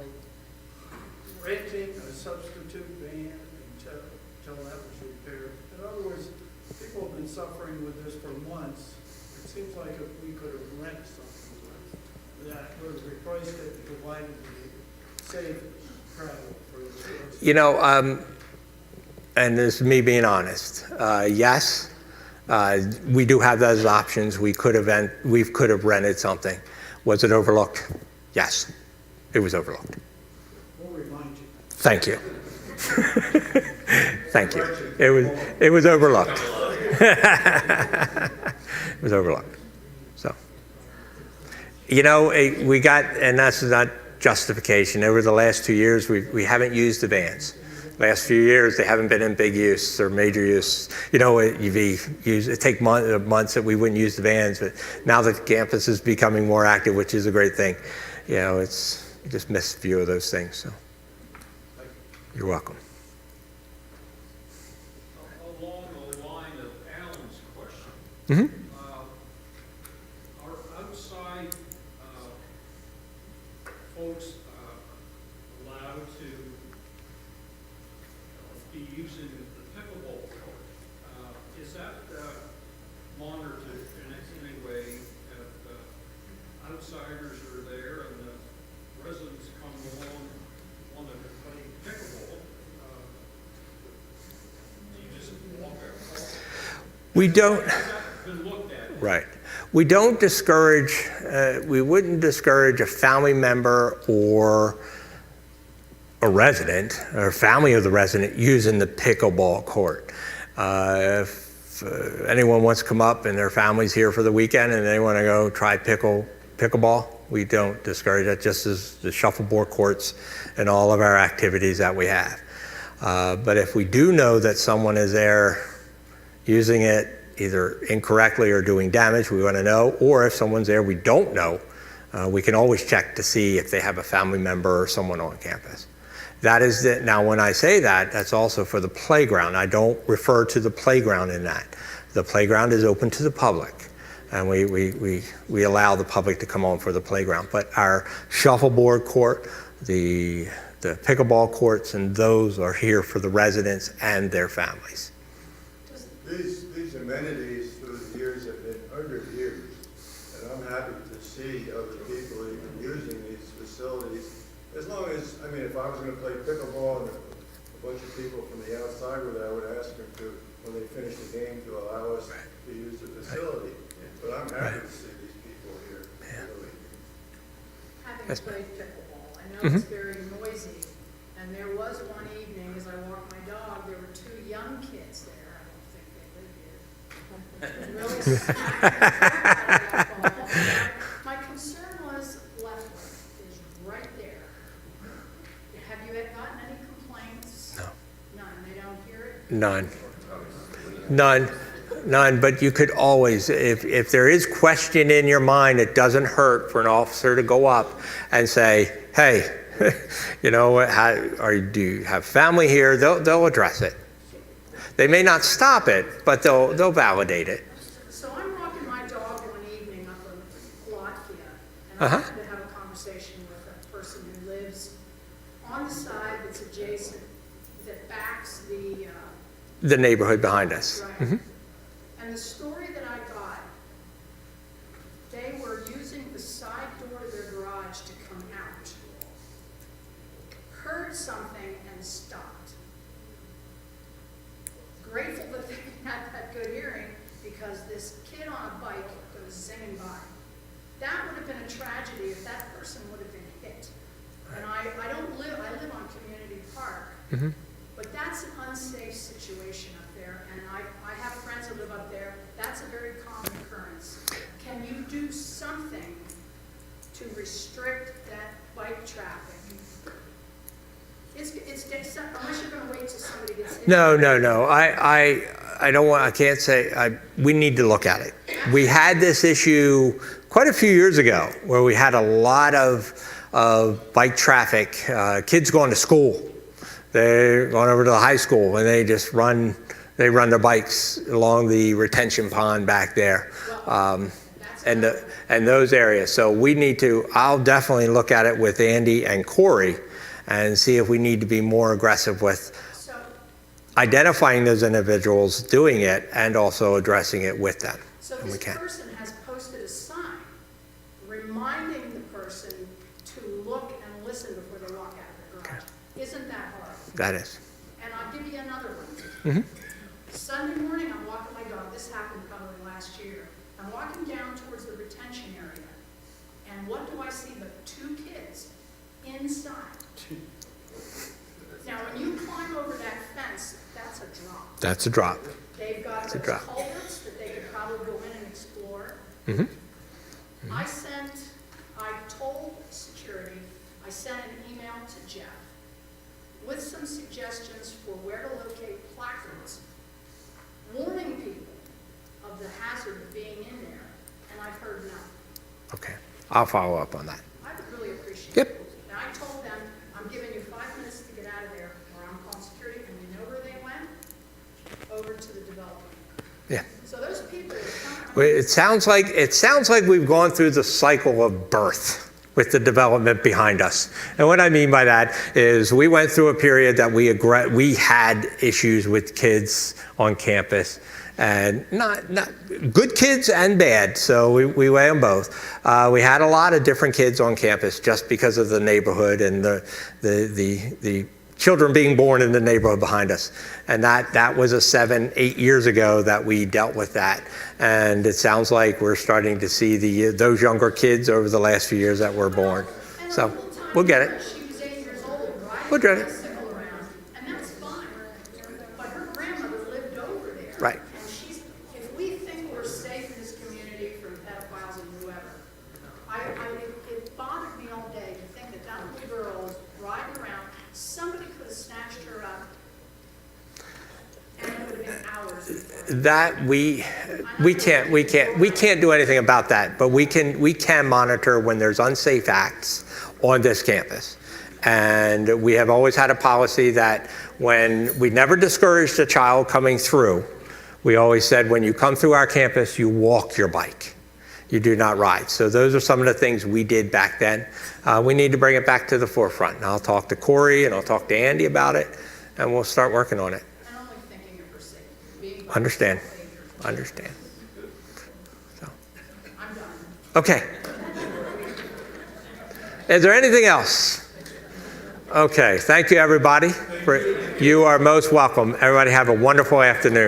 renting a substitute van until that was repaired? In other words, people have been suffering with this for months. It seems like if we could have rented something that would have replaced it and provided the safe travel for the tourists. You know, and this is me being honest, yes. We do have those options. We could have rented something. Was it overlooked? Yes, it was overlooked. We'll remind you. Thank you. Thank you. It was overlooked. It was overlooked. So, you know, we got, and that's not justification. Over the last 2 years, we haven't used the vans. Last few years, they haven't been in big use or major use. You know, it take months that we wouldn't use the vans, but now the campus is becoming more active, which is a great thing. You know, you just miss a few of those things. So, you're welcome. Along the line of Alan's question, Mm-hmm. are outside folks allowed to be using the pickleball court? Is that monitored in any way if outsiders are there and the residents come along want to play pickleball? Do you just walk out? We don't. Has that been looked at? Right. We don't discourage, we wouldn't discourage a family member or a resident or family of the resident using the pickleball court. If anyone wants to come up and their family's here for the weekend and they want to go try pickleball, we don't discourage that, just as the shuffleboard courts and all of our activities that we have. But if we do know that someone is there using it either incorrectly or doing damage, we want to know. Or if someone's there we don't know, we can always check to see if they have a family member or someone on campus. That is it. Now, when I say that, that's also for the playground. I don't refer to the playground in that. The playground is open to the public, and we allow the public to come on for the playground. But our shuffleboard court, the pickleball courts, and those are here for the residents and their families. These amenities through the years have been underused, and I'm happy to see other people even using these facilities. As long as, I mean, if I was going to play pickleball and a bunch of people from the outside were there, I would ask them to, when they finish the game, to allow us to use the facility. But I'm happy to see these people here. Really. Having Yes, played pickleball, I know Mhm. it's very noisy, and there was one evening, as I walked my dog, there were two young kids there, I don't think they live here. Really smacking the crap out of that ball. My concern was Leftwich is right there. Have you gotten any complaints? No. None, they don't hear it? None, but you could always, if there is question in your mind, it doesn't hurt for an officer to go up and say, hey, you know, do you have family here? They'll address it. They may not stop it, but they'll validate it. So I'm walking my dog one evening up on Latvia, and I Uh-huh. happened to have a conversation with a person who lives on the side that's adjacent, that backs The neighborhood behind us. right. Mhm. And the story that I got, they were using the side door to their garage to come out, heard something and stopped. Grateful that they had that good hearing, because this kid on a bike goes zinging by. That would have been a tragedy if that person would have been hit. And I live on Community Park, Mhm. but that's an unsafe situation up there, and I have friends that live up there. That's a very common occurrence. Can you do something to restrict that bike traffic? Unless you're gonna wait till somebody gets hit. No. I don't want, I can't say, we need to look at it. We had this issue quite a few years ago where we had a lot of bike traffic, kids going to school. They're going over to the high school and they just run their bikes along the retention pond back there. And those areas. So we need to, I'll definitely look at it with Andy and Corey and see if we need to be more aggressive with identifying those individuals doing it and also addressing it with them. So And we this can. person has posted a sign reminding the person to look and listen before they walk out of their garage. Isn't that hard? That is. And I'll give you another one. Mhm. Sunday morning, I'm walking my dog, this happened probably last year. I'm walking down towards the retention area, and what do I see but two kids inside? Now, when you climb over that fence, that's a drop. That's a drop. They've got That's a those drop. culverts that they could probably go in and explore. Mhm. I told security, I sent an email to Jeff with some suggestions for where to locate placards warning people of the hazard of being in there, and I've heard no. Okay, I'll follow up on that. I would really appreciate it. Yep. And I told them, I'm giving you 5 minutes to get out of there, or I'm calling security, and you know where they went? Over to the development. Yeah. So those people are coming. Well, it sounds like we've gone through the cycle of birth with the development behind us. And what I mean by that is we went through a period that we had issues with kids on campus, and not good kids and bad, so we weigh them both. We had a lot of different kids on campus just because of the neighborhood and the children being born in the neighborhood behind us. And that was 7-8 years ago that we dealt with that. And it sounds like we're starting to see those younger kids over the last few years that were born. So we'll get it. She was 8 years old, right? We'll get it. Bicycle around, and that's fine. But her grandmother lived over there. Right. And if we think we're safe in this community from pedophiles and whoever, it bothered me all day to think that little girl was riding around, somebody could have snatched her up, and it would have been hours before. That we can't do anything about that, but we can monitor when there's unsafe acts on this campus. And we have always had a policy that when we never discouraged a child coming through, we always said when you come through our campus, you walk your bike. You do not ride. So those are some of the things we did back then. We need to bring it back to the forefront. And I'll talk to Corey and I'll talk to Andy about it, and we'll start working on it. And only thinking of her safety. Understand. So. Okay. Is there anything else? Okay. Thank you, everybody. You are most welcome. Everybody have a wonderful afternoon.